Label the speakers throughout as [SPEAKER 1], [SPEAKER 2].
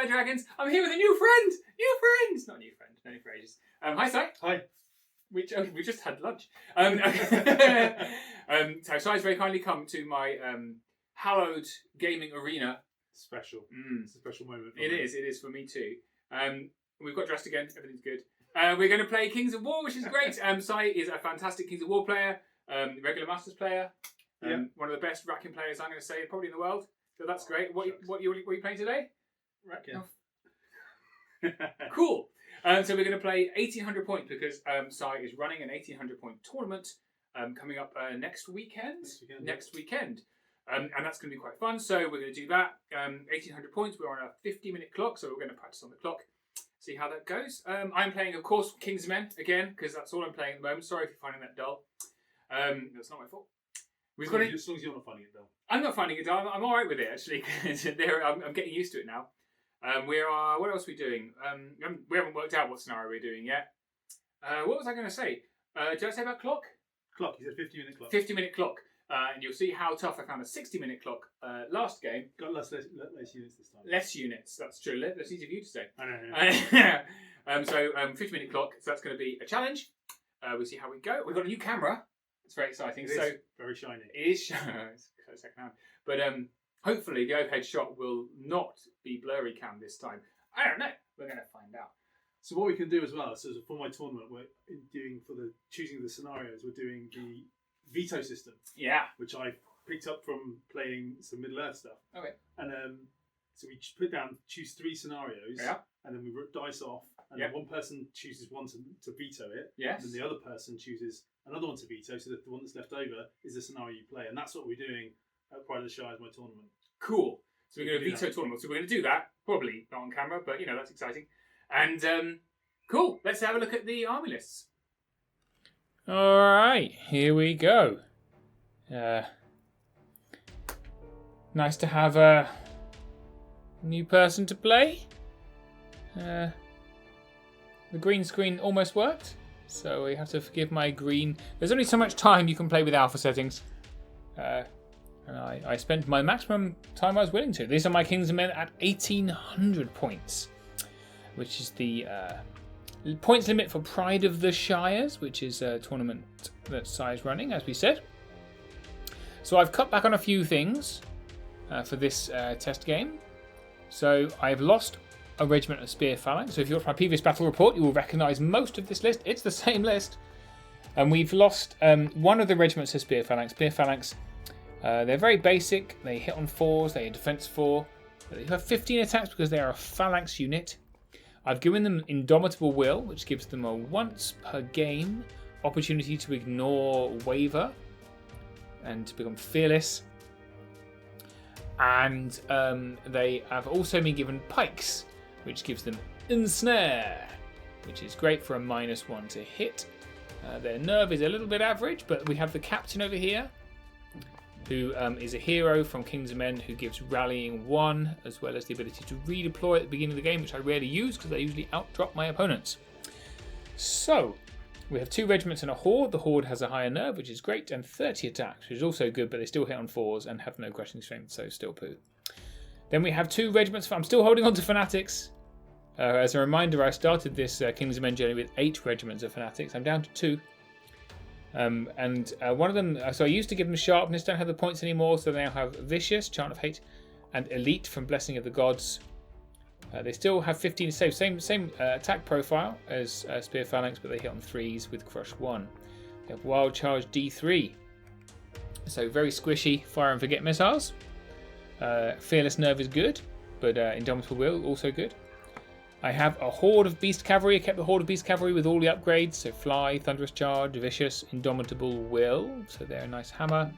[SPEAKER 1] my dragons. I'm here with a new friend. New friend. Not a new friend. Known him for ages. Hi, Si.
[SPEAKER 2] Hi.
[SPEAKER 1] We just had lunch. So Si's very kindly come to my hallowed gaming arena.
[SPEAKER 2] Special. It's a special moment.
[SPEAKER 1] It is for me too. We've got dressed again. Everything's good. We're going to play Kings of War, which is great. Si is a fantastic Kings of War player, regular Masters player, one of the best Ratkin players I'm going to say probably in the world. So that's great. What are you playing today?
[SPEAKER 2] Ratkin.
[SPEAKER 1] Oh. Cool. So we're going to play 1800 points because Si is running an 1800 point tournament coming up next weekend. Next weekend. And that's going to be quite fun. So we're going to do that. 1800 points. We're on a 50-minute clock, so we're going to practice on the clock. See how that goes. I'm playing, of course, King's Men again because that's all I'm playing at the moment. Sorry if you're finding that dull. That's not my fault.
[SPEAKER 2] As long as you're not finding it dull.
[SPEAKER 1] I'm not finding it dull. I'm all right with it actually. I'm getting used to it now. What else are we doing? We haven't worked out what scenario we're doing yet. What was I going to say? Did I say about clock?
[SPEAKER 2] Clock. You said 50-minute clock.
[SPEAKER 1] 50-minute clock. And you'll see how tough I found a 60-minute clock last game.
[SPEAKER 2] Got less units this time.
[SPEAKER 1] Less units, that's true. That's easy for you to say.
[SPEAKER 2] I know.
[SPEAKER 1] So 50-minute clock, so that's going to be a challenge. We'll see how we go. We've got a new camera. It's very exciting.
[SPEAKER 2] It is very shiny.
[SPEAKER 1] It is shiny. It's second hand. But hopefully the overhead shot will not be blurry cam this time. I don't know. We're going to find out.
[SPEAKER 2] So what we can do as well, so for my tournament, we're doing choosing the scenarios, we're doing the veto system.
[SPEAKER 1] Yeah.
[SPEAKER 2] Which I picked up from playing some Middle-earth stuff.
[SPEAKER 1] Okay.
[SPEAKER 2] And so we choose 3 scenarios.
[SPEAKER 1] Yeah.
[SPEAKER 2] And then we rip dice off. And then one person chooses one to veto it.
[SPEAKER 1] Yes.
[SPEAKER 2] And then the other person chooses another one to veto, so that the one that's left over is the scenario you play. And that's what we're doing at Pride of the Shire as my tournament.
[SPEAKER 1] Cool. So we're going to veto tournament. So we're going to do that. Probably not on camera, but that's exciting. And cool. Let's have a look at the army lists. All right, here we go. Nice to have a new person to play. The green screen almost worked, so we have to forgive my green. There's only so much time you can play with alpha settings. And I spent my maximum time I was willing to. These are my Kings and Men at 1800 points, which is the points limit for Pride of the Shires, which is a tournament that Si is running, as we said. So I've cut back on a few things for this test game. So I've lost a regiment of Spear Phalanx. So if you watch my previous battle report, you will recognise most of this list. It's the same list. And we've lost one of the regiments of Spear Phalanx. Spear Phalanx, they're very basic. They hit on 4s, they have defense 4. They have 15 attacks because they are a phalanx unit. I've given them Indomitable Will, which gives them a once per game opportunity to ignore Waver and to become fearless. And they have also been given Pikes, which gives them Ensnare, which is great for a -1 to hit. Their nerve is a little bit average, but we have the captain over here, who is a hero from Kings of Men who gives rallying 1, as well as the ability to redeploy at the beginning of the game, which I rarely use because I usually outdrop my opponents. So, we have 2 regiments and a horde. The horde has a higher nerve, which is great, and 30 attacks, which is also good, but they still hit on 4s and have no crushing strength, so still poo. Then we have 2 regiments. I'm still holding on to Fanatics. As a reminder, I started this Kings of Men journey with 8 regiments of Fanatics. I'm down to 2. And one of them, so I used to give them Sharpness, don't have the points anymore, so they now have Vicious, Chant of Hate, and Elite from Blessing of the Gods. They still have 15 saves, same attack profile as Spear Phalanx, but they hit on 3s with Crush 1. They have Wild Charge D3, so very squishy fire and forget missiles. Fearless Nerve is good, but Indomitable Will also good. I have a Horde of Beast Cavalry. I kept the Horde of Beast Cavalry with all the upgrades, so Fly, Thunderous Charge, Vicious, Indomitable Will, so they're a nice hammer.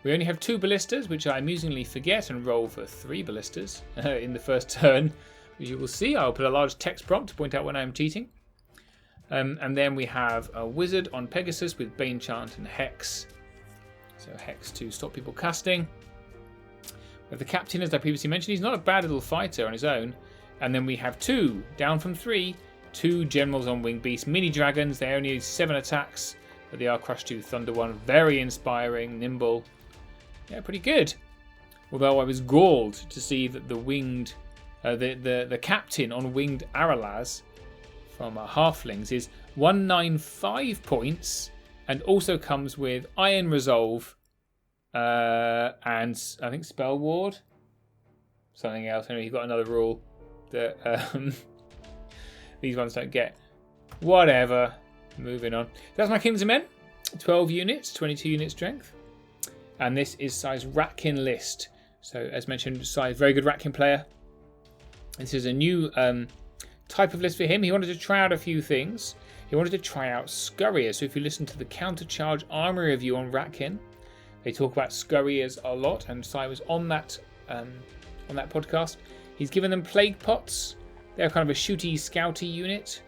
[SPEAKER 1] We only have 2 ballistas, which I amusingly forget and roll for 3 ballistas in the first turn. As you will see, I'll put a large text prompt to point out when I'm cheating. And then we have a Wizard on Pegasus with Bane Chant and Hex. So Hex to stop people casting. We have the Captain, as I previously mentioned. He's not a bad little fighter on his own. And then we have 2, down from 3, 2 Generals on Winged Beast, Mini Dragons. They only 7 attacks, but they are Crush 2, Thunder 1. Very inspiring, nimble. Yeah, pretty good. Although I was galled to see that the Winged The captain on winged Aralaz from Halflings is 195 points, and also comes with Iron Resolve and I think Spell Ward. Something else. Anyway, you've got another rule that these ones don't get. Whatever. Moving on. That's my Kings of Men. 12 units, 22 unit strength. And this is size Ratkin list. So, as mentioned, size very good Ratkin player. This is a new type of list for him. He wanted to try out a few things. He wanted to try out Scurrier. So if you listen to the Countercharge Armory review on Ratkin, they talk about Scurriers a lot, and Si was on that podcast. He's given them Plague Pots. They're kind of a shooty, scouty unit.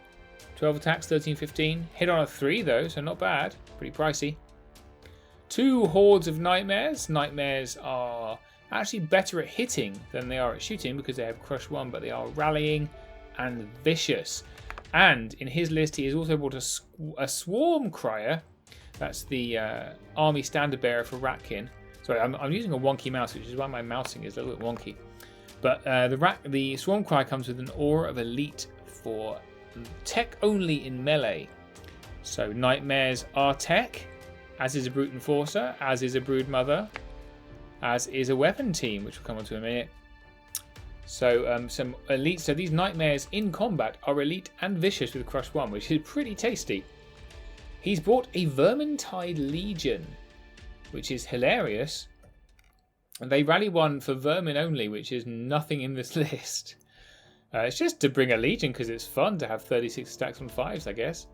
[SPEAKER 1] 12 attacks, 13, 15. Hit on a 3 though, so not bad. Pretty pricey. 2 Hordes of Nightmares. Nightmares are actually better at hitting than they are at shooting because they have Crush 1, but they are rallying and vicious. And in his list, he has also brought a Swarm Crier. That's the army standard bearer for Ratkin. Sorry, I'm using a wonky mouse, which is why my mousing is a little bit wonky. But the Swarm Crier comes with an Aura of Elite for tech only in melee. So Nightmares are tech, as is a Brute Enforcer, as is a Brood Mother, as is a Weapon Team, which we'll come on to in a minute. So some elite. So these Nightmares in combat are elite and vicious with Crush 1, which is pretty tasty. He's brought a Vermintide Legion, which is hilarious. And they rally 1 for Vermin only, which is nothing in this list. It's just to bring a Legion because it's fun to have 36 stacks on 5s, I guess.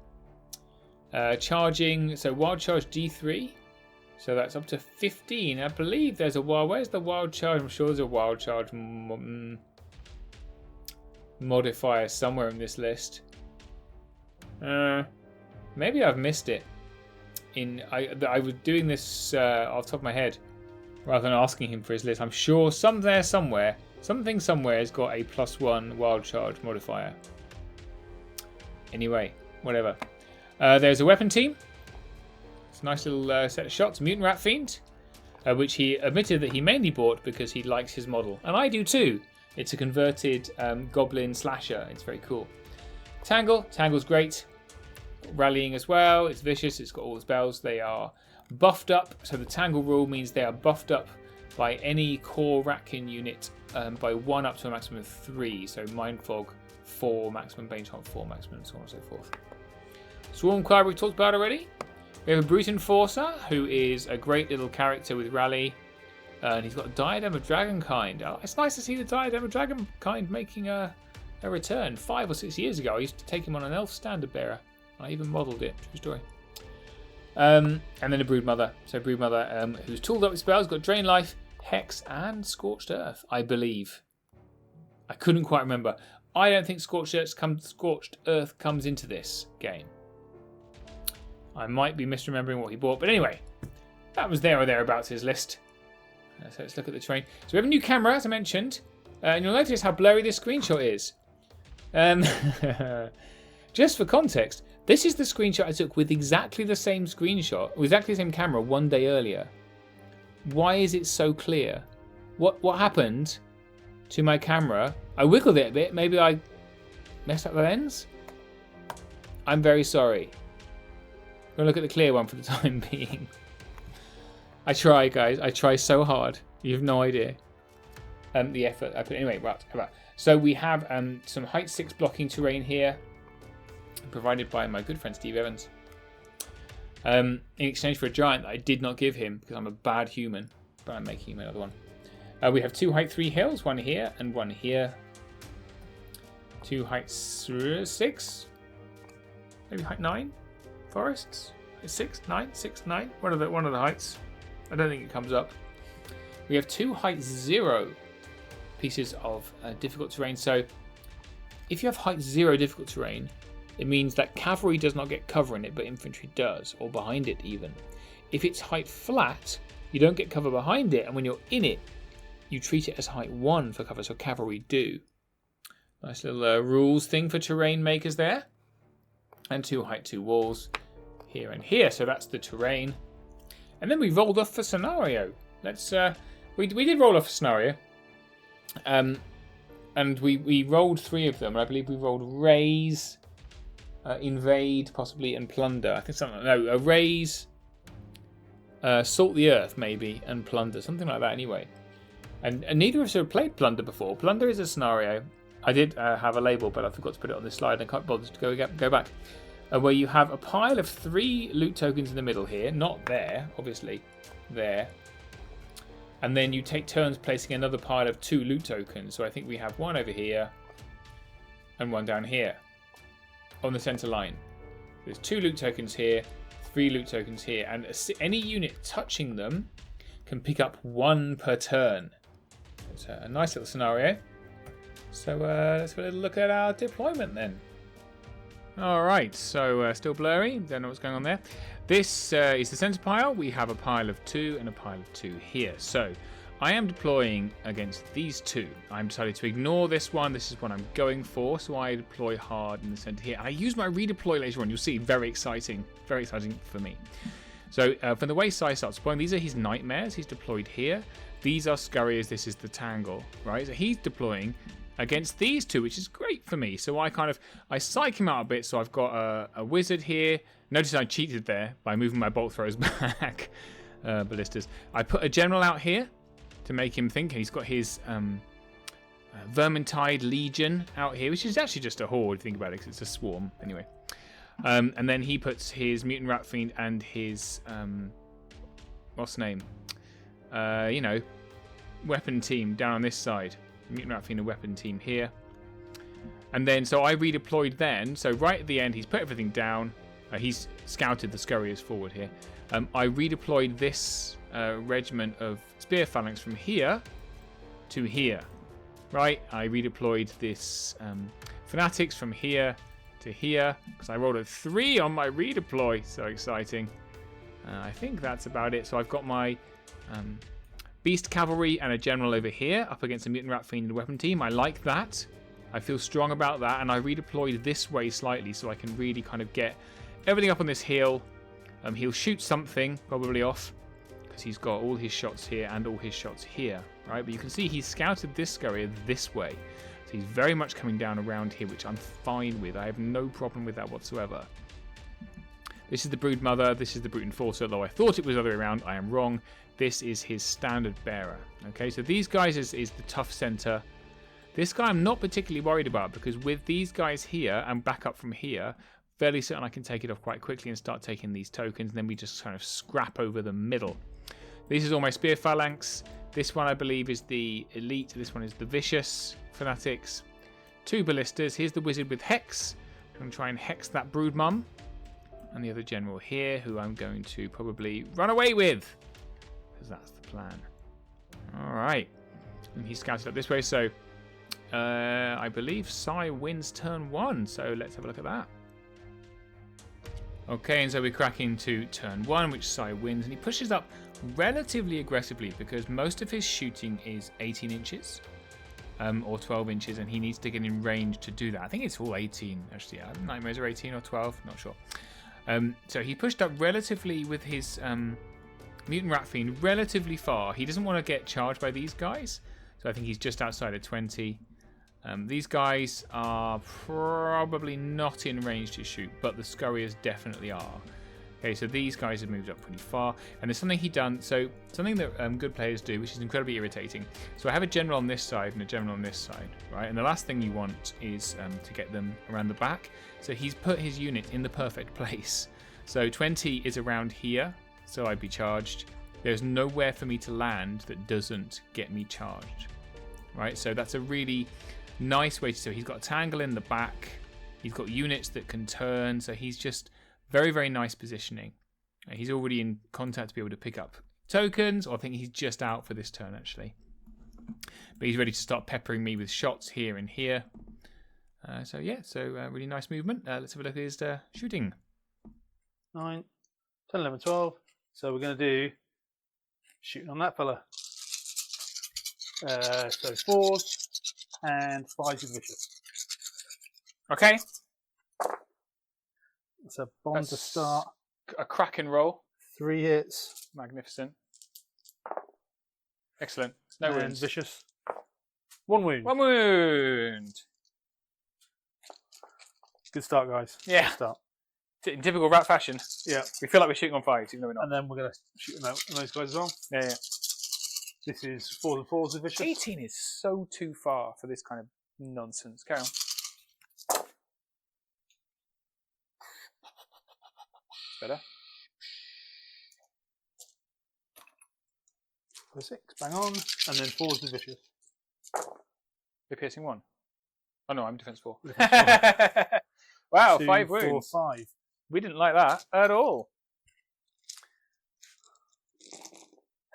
[SPEAKER 1] Charging, so Wild Charge D3. So that's up to 15. I believe there's a wild. Where's the Wild Charge? I'm sure there's a Wild Charge modifier somewhere in this list. Maybe I've missed it. I was doing this off the top of my head rather than asking him for his list. I'm sure somewhere has got a +1 Wild Charge modifier. Anyway, whatever. There's a Weapon Team. It's a nice little set of shots. Mutant Rat Fiend, which he admitted that he mainly bought because he likes his model. And I do too. It's a converted Goblin Slasher. It's very cool. Tangle's great. Rallying as well. It's vicious. It's got all the spells. They are buffed up. So the Tangle rule means they are buffed up by any core Ratkin unit by 1 up to a maximum of 3. So Mind Fog 4, maximum Bane Chant 4, maximum, and so on and so forth. Swarm Crier we've talked about already. We have a Brute Enforcer, who is a great little character with Rally. And he's got a Diadem of Dragonkind. It's nice to see the Diadem of Dragonkind making a return. 5 or 6 years ago, I used to take him on an Elf Standard Bearer. I even modelled it. True story. And then a Brood Mother. So Brood Mother, who's tooled up with spells, got Drain Life, Hex, and Scorched Earth, I believe. I couldn't quite remember. I don't think Scorched Earth comes into this game. I might be misremembering what he bought, but anyway, that was there or thereabouts his list. So let's look at the terrain. So we have a new camera, as I mentioned, and you'll notice how blurry this screenshot is. Just for context, this is the screenshot I took with exactly the same screenshot, with exactly the same camera 1 day earlier. Why is it so clear? What happened to my camera? I wiggled it a bit. Maybe I messed up the lens? I'm very sorry. I'm going to look at the clear one for the time being. I try, guys. I try so hard. You have no idea. The effort I put. Anyway, right. So we have some height 6 blocking terrain here, provided by my good friend Steve Evans. In exchange for a giant that I did not give him because I'm a bad human, but I'm making him another one. We have 2 height 3 hills, 1 here and 1 here. 2 height 6, maybe height 9 forests. 6, 9, 6, 9. One of the heights. I don't think it comes up. We have 2 height 0 pieces of difficult terrain. So if you have height 0 difficult terrain, it means that cavalry does not get cover in it, but infantry does, or behind it even. If it's height flat, you don't get cover behind it, and when you're in it, you treat it as height 1 for cover, so cavalry do. Nice little rules thing for terrain makers there. And 2 height 2 walls here and here, so that's the terrain. And then we rolled off for scenario. Let's we did roll off a scenario. And we rolled 3 of them. I believe we rolled raise, invade, possibly, and plunder. I think something. No, a raise, salt the earth, maybe, and plunder. Something like that, anyway. And neither of us have played plunder before. Plunder is a scenario. I did have a label, but I forgot to put it on this slide. I can't bother to go back. Where you have a pile of 3 loot tokens in the middle here. Not there, obviously. There. And then you take turns placing another pile of 2 loot tokens. So I think we have 1 over here and 1 down here on the center line. There's 2 loot tokens here, 3 loot tokens here, and any unit touching them can pick up 1 per turn. It's a nice little scenario. So let's have a little look at our deployment then. Alright, so still blurry, don't know what's going on there. This is the center pile. We have a pile of 2 and a pile of 2 here. So I am deploying against these 2. I'm decided to ignore this one. This is what I'm going for. So I deploy hard in the center here. I use my redeploy later on. You'll see, very exciting for me. So from the way Sai starts deploying, these are his nightmares. He's deployed here. These are scurriers. This is the tangle, right? So he's deploying against these 2, which is great for me. So I psych him out a bit. So I've got a wizard here. Notice I cheated there by moving my bolt throws back. Ballistas. I put a general out here to make him think. He's got his Vermintide Legion out here, which is actually just a horde, if you think about it, because it's a swarm. Anyway. And then he puts his Mutant Rat Fiend and his... what's the name? Weapon team down on this side. Mutant Rat Fiend and weapon team here. And then, so I redeployed then. So right at the end, he's put everything down. He's scouted the scurriers forward here. I redeployed this regiment of spear phalanx from here to here. Right? I redeployed this fanatics from here to here because I rolled a 3 on my redeploy. So exciting. I think that's about it. So I've got my beast cavalry and a general over here up against a mutant rat fiend and weapon team. I like that. I feel strong about that, and I redeployed this way slightly so I can really kind of get everything up on this hill. He'll shoot something probably off because he's got all his shots here and all his shots here, right? But you can see he's scouted this scurrier this way. So he's very much coming down around here, which I'm fine with. I have no problem with that whatsoever. This is the Brood Mother. This is the Brute Enforcer, though I thought it was the other way around. I am wrong. This is his standard bearer. Okay, so these guys is the tough center. This guy I'm not particularly worried about because with these guys here and back up from here, fairly certain I can take it off quite quickly and start taking these tokens, and then we just kind of scrap over the middle. This is all my spear phalanx. This one I believe is the elite. This one is the vicious fanatics. 2 ballistas. Here's the wizard with hex. I'm going to try and hex that brood mum. And the other general here, who I'm going to probably run away with, because that's the plan. All right. And he scouted up this way, so I believe Sai wins turn 1. So let's have a look at that. Okay, and so we crack into turn 1, which Sai wins, and he pushes up relatively aggressively because most of his shooting is 18 inches or 12 inches, and he needs to get in range to do that. I think it's all 18, actually. Nightmares are 18 or 12, not sure. So he pushed up relatively with his Mutant Rat Fiend relatively far. He doesn't want to get charged by these guys, so I think he's just outside of 20. These guys are probably not in range to shoot, but the scurriers definitely are. Okay, so these guys have moved up pretty far, and there's something he done. So something that good players do, which is incredibly irritating. So I have a general on this side and a general on this side, right? And the last thing you want is to get them around the back. So he's put his unit in the perfect place. So 20 is around here, so I'd be charged. There's nowhere for me to land that doesn't get me charged, right? So that's a really nice way to do it. He's got a tangle in the back. He's got units that can turn, so he's just very, very nice positioning. He's already in contact to be able to pick up tokens, or I think he's just out for this turn, actually. But he's ready to start peppering me with shots here and here. So really nice movement. Let's have a look at his shooting.
[SPEAKER 2] 9, 10, 11, 12. So we're going to do shooting on that fella. So 4s and 5s with vicious.
[SPEAKER 1] Okay.
[SPEAKER 2] It's a bomb to start.
[SPEAKER 1] A crack and roll.
[SPEAKER 2] 3 hits.
[SPEAKER 1] Magnificent. Excellent. No
[SPEAKER 2] and
[SPEAKER 1] wounds.
[SPEAKER 2] Vicious. 1 wound.
[SPEAKER 1] 1 wound.
[SPEAKER 2] Good start, guys.
[SPEAKER 1] Yeah.
[SPEAKER 2] Good start.
[SPEAKER 1] In typical rat fashion.
[SPEAKER 2] Yeah.
[SPEAKER 1] We feel like we're shooting on 5s, even though we're not.
[SPEAKER 2] And then we're going to shoot them out on those guys as well.
[SPEAKER 1] Yeah, yeah.
[SPEAKER 2] This is 4s and 4s of vicious.
[SPEAKER 1] 18 is so too far for this kind of nonsense. Carry on. Better.
[SPEAKER 2] For 6, bang on. And then 4s of vicious.
[SPEAKER 1] You're piercing 1. Oh no, I'm defense 4.
[SPEAKER 2] Defense 4.
[SPEAKER 1] Wow,
[SPEAKER 2] 2,
[SPEAKER 1] 5
[SPEAKER 2] 4,
[SPEAKER 1] wounds.
[SPEAKER 2] 5.
[SPEAKER 1] We didn't like that at all.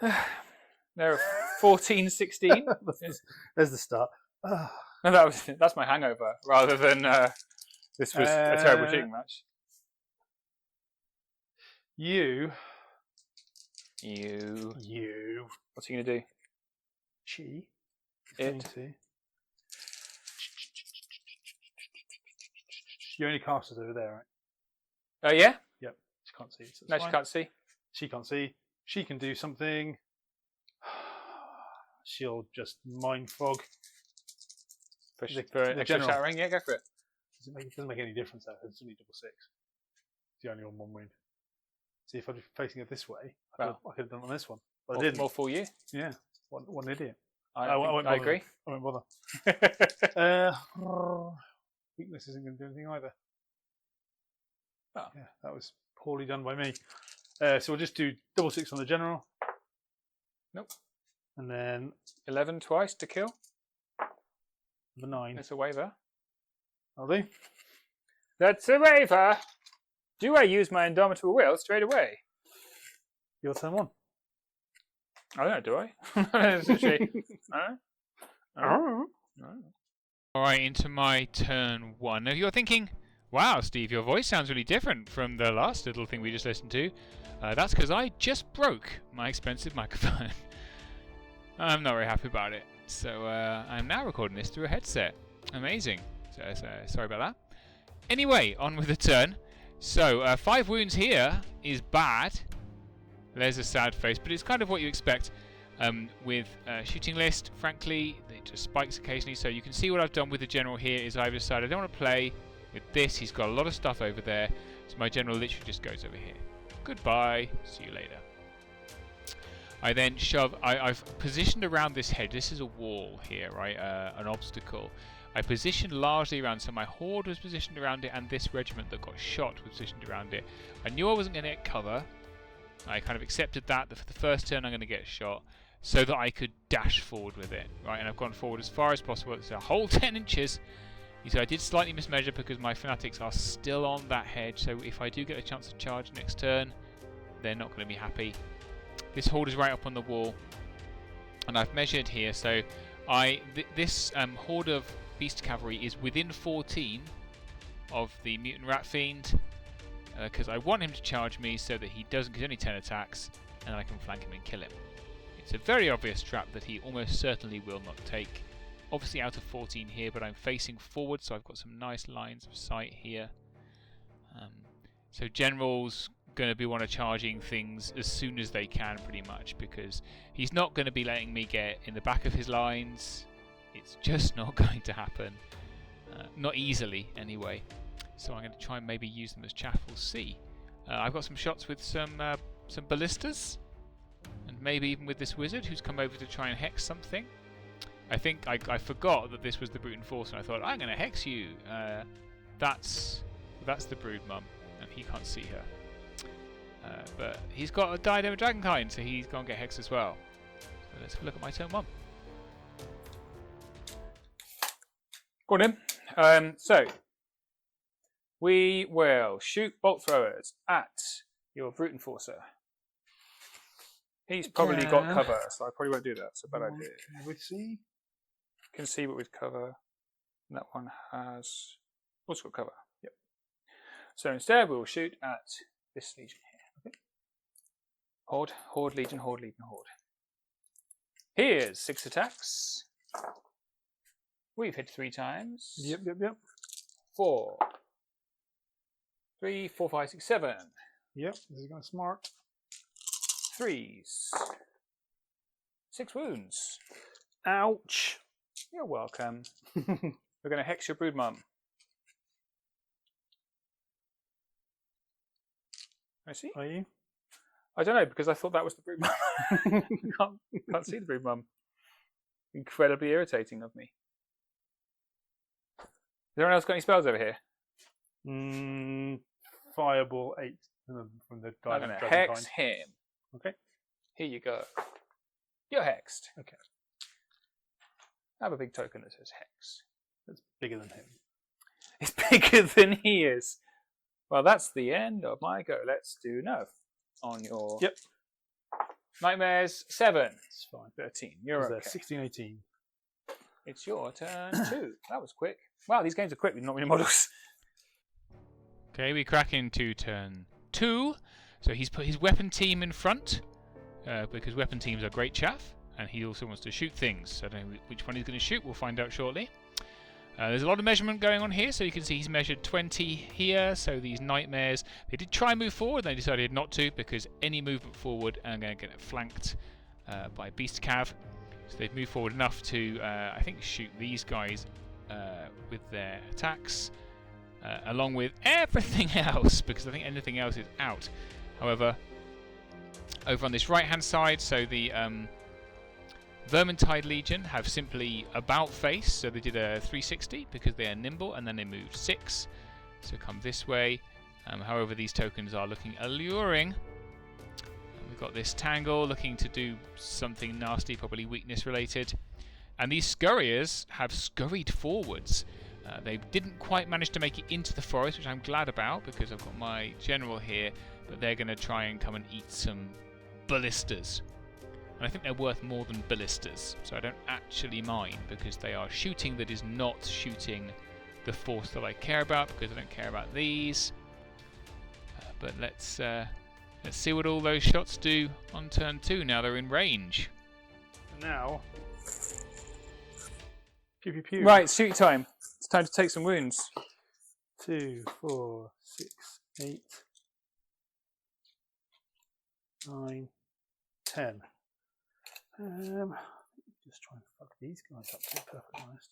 [SPEAKER 1] There are 14, 16.
[SPEAKER 2] There's the start.
[SPEAKER 1] No, that's my hangover, rather than this was a terrible shooting match.
[SPEAKER 2] You.
[SPEAKER 1] What's he going to do?
[SPEAKER 2] She.
[SPEAKER 1] It.
[SPEAKER 2] Your only caster's over there, right?
[SPEAKER 1] Oh, yeah?
[SPEAKER 2] Yep. She can't see. So
[SPEAKER 1] No, she can't see.
[SPEAKER 2] She can't see. She can do something. She'll just mind fog.
[SPEAKER 1] For
[SPEAKER 2] The
[SPEAKER 1] extra
[SPEAKER 2] general.
[SPEAKER 1] shattering, yeah, go for it.
[SPEAKER 2] It doesn't make any difference though. It's only double 6. It's only on 1 wound. See, if I'd be facing it this way, I could have done it on this one. But I didn't.
[SPEAKER 1] More for you.
[SPEAKER 2] Yeah. What an idiot.
[SPEAKER 1] I agree.
[SPEAKER 2] I won't bother. Weakness isn't going to do anything either.
[SPEAKER 1] Oh.
[SPEAKER 2] Yeah, that was poorly done by me. So we'll just do double 6 on the general.
[SPEAKER 1] Nope.
[SPEAKER 2] And then
[SPEAKER 1] 11 twice to kill.
[SPEAKER 2] the 9.
[SPEAKER 1] That's a waiver.
[SPEAKER 2] Are they?
[SPEAKER 1] That's a waiver. Do I use my indomitable will straight away?
[SPEAKER 2] Your turn 1.
[SPEAKER 1] I don't know, do I? All right, into my turn 1. Now you're thinking, wow, Steve, your voice sounds really different from the last little thing we just listened to. That's because I just broke my expensive microphone. I'm not very happy about it. So I'm now recording this through a headset. Amazing. So sorry about that. Anyway, on with the turn. So 5 wounds here is bad. There's a sad face, but it's kind of what you expect with shooting list. Frankly, it just spikes occasionally. So you can see what I've done with the general here is I've decided I don't want to play with this. He's got a lot of stuff over there. So my general literally just goes over here. Goodbye. See you later. I then shove. I've positioned around this hedge. This is a wall here, right? An obstacle. I positioned largely around. So my horde was positioned around it, and this regiment that got shot was positioned around it. I knew I wasn't going to get cover. I kind of accepted that for the first turn I'm going to get shot, so that I could dash forward with it, right? And I've gone forward as far as possible. It's a whole 10 inches. You see, I did slightly mismeasure because my fanatics are still on that hedge. So if I do get a chance to charge next turn, they're not going to be happy. This horde is right up on the wall, and I've measured here. So this horde of beast cavalry is within 14 of the mutant rat fiend, because I want him to charge me so that he doesn't get only 10 attacks, and then I can flank him and kill him. It's a very obvious trap that he almost certainly will not take. Obviously out of 14 here, but I'm facing forward, so I've got some nice lines of sight here. So generals going to be want to charging things as soon as they can, pretty much, because he's not going to be letting me get in the back of his lines. It's just not going to happen. Not easily, anyway. So I'm going to try and maybe use them as chaff. We'll see. I've got some shots with some ballistas, and maybe even with this wizard who's come over to try and hex something. I think I forgot that this was the brute enforcer, and I thought, I'm going to hex you. That's the brood mum, and he can't see her. But he's got a diadem of dragonkind, so he's going to get hexed as well. So let's have a look at my turn 1. Go on in. So we will shoot bolt throwers at your brute enforcer. He's probably got cover, so I probably won't do that. It's a bad idea.
[SPEAKER 2] We see.
[SPEAKER 1] Can see but with cover. And that one has also got cover. Yep. So instead we'll shoot at this legion here. Okay. Horde, legion, horde. Here's 6 attacks. We've hit 3 times.
[SPEAKER 2] Yep.
[SPEAKER 1] 4. 3, 4, 5, 6, 7.
[SPEAKER 2] Yep, this is going to smart.
[SPEAKER 1] 3s. 6 wounds.
[SPEAKER 2] Ouch.
[SPEAKER 1] You're welcome. We're going to hex your brood mum. I see.
[SPEAKER 2] Are you?
[SPEAKER 1] I don't know, because I thought that was the brood mum. can't see the brood mum. Incredibly irritating of me. Has anyone else got any spells over here?
[SPEAKER 2] Fireball 8 from the
[SPEAKER 1] I'm going
[SPEAKER 2] dragon
[SPEAKER 1] to hex
[SPEAKER 2] kind.
[SPEAKER 1] him.
[SPEAKER 2] Okay.
[SPEAKER 1] Here you go. You're hexed.
[SPEAKER 2] Okay.
[SPEAKER 1] I have a big token that says hex.
[SPEAKER 2] That's bigger than him.
[SPEAKER 1] It's bigger than he is. Well, that's the end of my go. Let's do no. On your nightmares 7.
[SPEAKER 2] It's fine.
[SPEAKER 1] 13. You're okay.
[SPEAKER 2] 16, 18.
[SPEAKER 1] It's your turn 2. That was quick. Wow, these games are quick with not many models. Okay, we crack into turn 2. So he's put his weapon team in front because weapon teams are great chaff, and he also wants to shoot things. So I don't know which one he's going to shoot. We'll find out shortly. There's a lot of measurement going on here, so you can see he's measured 20 here. So these nightmares, they did try and move forward, they decided not to because any movement forward and going to get flanked by Beast Cav. So they've moved forward enough to, I think, shoot these guys with their attacks, along with everything else, because I think anything else is out. However, over on this right-hand side, so the Vermintide Legion have simply about face, so they did a 360 because they are nimble, and then they moved 6. So come this way. However, these tokens are looking alluring. And we've got this Tangle looking to do something nasty, probably weakness related. And these Scurriers have scurried forwards. They didn't quite manage to make it into the forest, which I'm glad about because I've got my general here, but they're going to try and come and eat some ballistas. And I think they're worth more than ballistas, so I don't actually mind because they are shooting that is not shooting the force that I care about, because I don't care about these. But let's see what all those shots do on turn 2. Now they're in range.
[SPEAKER 2] Now, pew pew pew.
[SPEAKER 1] Right, shoot time. It's time to take some wounds.
[SPEAKER 2] 2, 4, 6, 8, 9, 10. Just try and fuck these guys up, to be perfectly honest.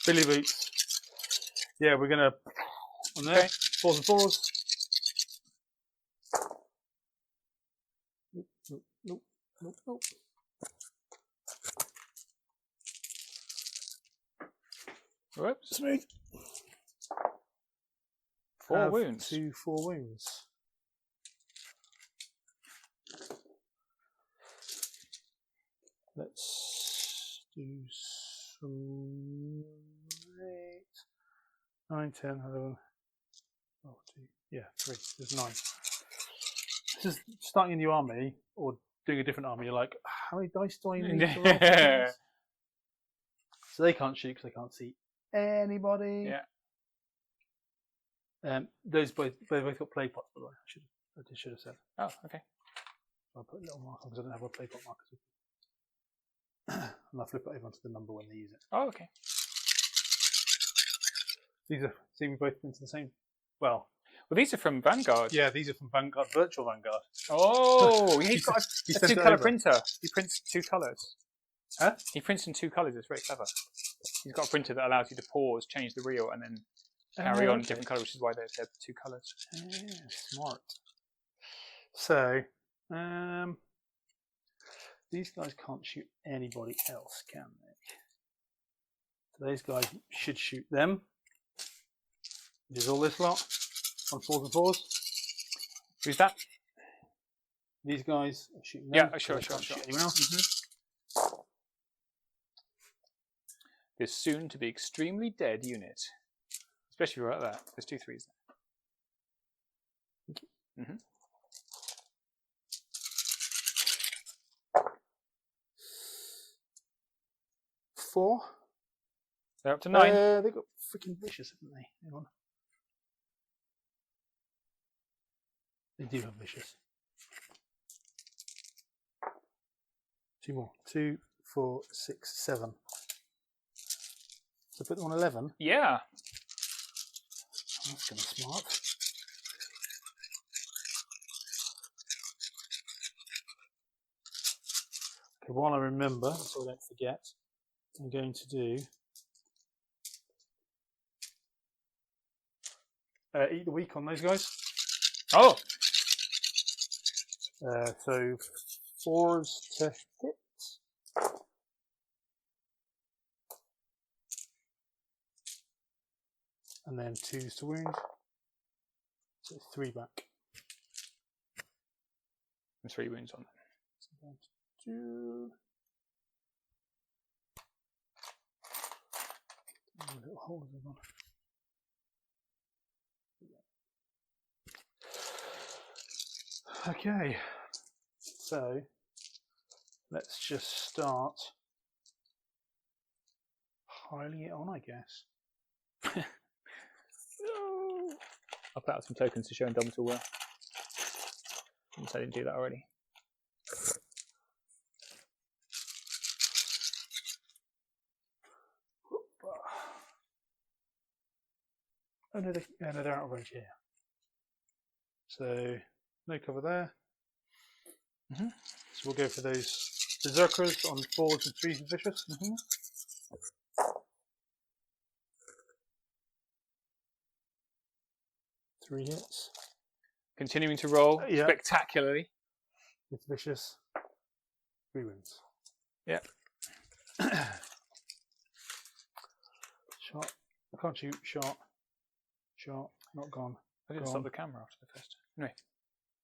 [SPEAKER 2] Billy Boots. Yeah, we're gonna on there.
[SPEAKER 1] Okay.
[SPEAKER 2] 4s and 4s. Nope.
[SPEAKER 1] Whoops.
[SPEAKER 2] Smooth.
[SPEAKER 1] 4 wounds.
[SPEAKER 2] 4 wounds. Let's do some 8, 9, 10, 11. Oh, 2. Yeah, 3. There's 9. This is starting a new army or doing a different army. You're like, how many dice do I need to roll for this? So they can't shoot because they can't see anybody.
[SPEAKER 1] Yeah.
[SPEAKER 2] Those both got plague pots, by the way. I should have said.
[SPEAKER 1] Oh, okay.
[SPEAKER 2] I'll put a little mark on because I don't have a plague pot marker. And I'll flip it over onto the number when they use it.
[SPEAKER 1] Oh, okay.
[SPEAKER 2] These are, see, we both into the same. Well,
[SPEAKER 1] these are from Vanguard.
[SPEAKER 2] yeah, these are from Vanguard, Virtual Vanguard.
[SPEAKER 1] Oh, he's got a
[SPEAKER 2] sent it
[SPEAKER 1] 2-colour
[SPEAKER 2] over.
[SPEAKER 1] printer. He prints 2 colours.
[SPEAKER 2] Huh?
[SPEAKER 1] He prints in 2 colours. It's very clever. He's got a printer that allows you to pause, change the reel, and then carry on different colours, which is why they're 2 colours.
[SPEAKER 2] Yeah, smart. So, these guys can't shoot anybody else, can they? So those guys should shoot them. Which is all this lot on 4s and 4s.
[SPEAKER 1] Who's that?
[SPEAKER 2] These guys are shooting them.
[SPEAKER 1] Yeah, sure.
[SPEAKER 2] Shoot anyone else?
[SPEAKER 1] This soon to be extremely dead unit. Especially right there. There's 2 3s there. Mm-hmm.
[SPEAKER 2] Four.
[SPEAKER 1] They're up to 9.
[SPEAKER 2] They've got freaking vicious, haven't they? Hang on. They do have vicious. 2 more. 2, 4, 6, 7. So put them on 11.
[SPEAKER 1] Yeah.
[SPEAKER 2] That's kind of smart. Okay, while I remember, so I don't forget, I'm going to do eat the week on those guys.
[SPEAKER 1] Oh,
[SPEAKER 2] So 4s to hit. And then 2s to wound. So 3 back.
[SPEAKER 1] and 3 wounds on them.
[SPEAKER 2] So I'm going to do a little hole in one. Okay, so let's just start piling it on, I guess.
[SPEAKER 1] I'll put out some tokens to show Indomitable well. Since I didn't do that already.
[SPEAKER 2] Oh no, they're out of range here. So no cover there. So we'll go for those berserkers on 4s and 3s and vicious. 3 hits.
[SPEAKER 1] Continuing to roll
[SPEAKER 2] Yeah.
[SPEAKER 1] spectacularly.
[SPEAKER 2] With vicious. 3 wounds.
[SPEAKER 1] Yeah.
[SPEAKER 2] Shot. I can't shoot. Shot. Shot. Not gone.
[SPEAKER 1] I didn't
[SPEAKER 2] Gone.
[SPEAKER 1] stop the camera after the first. Anyway.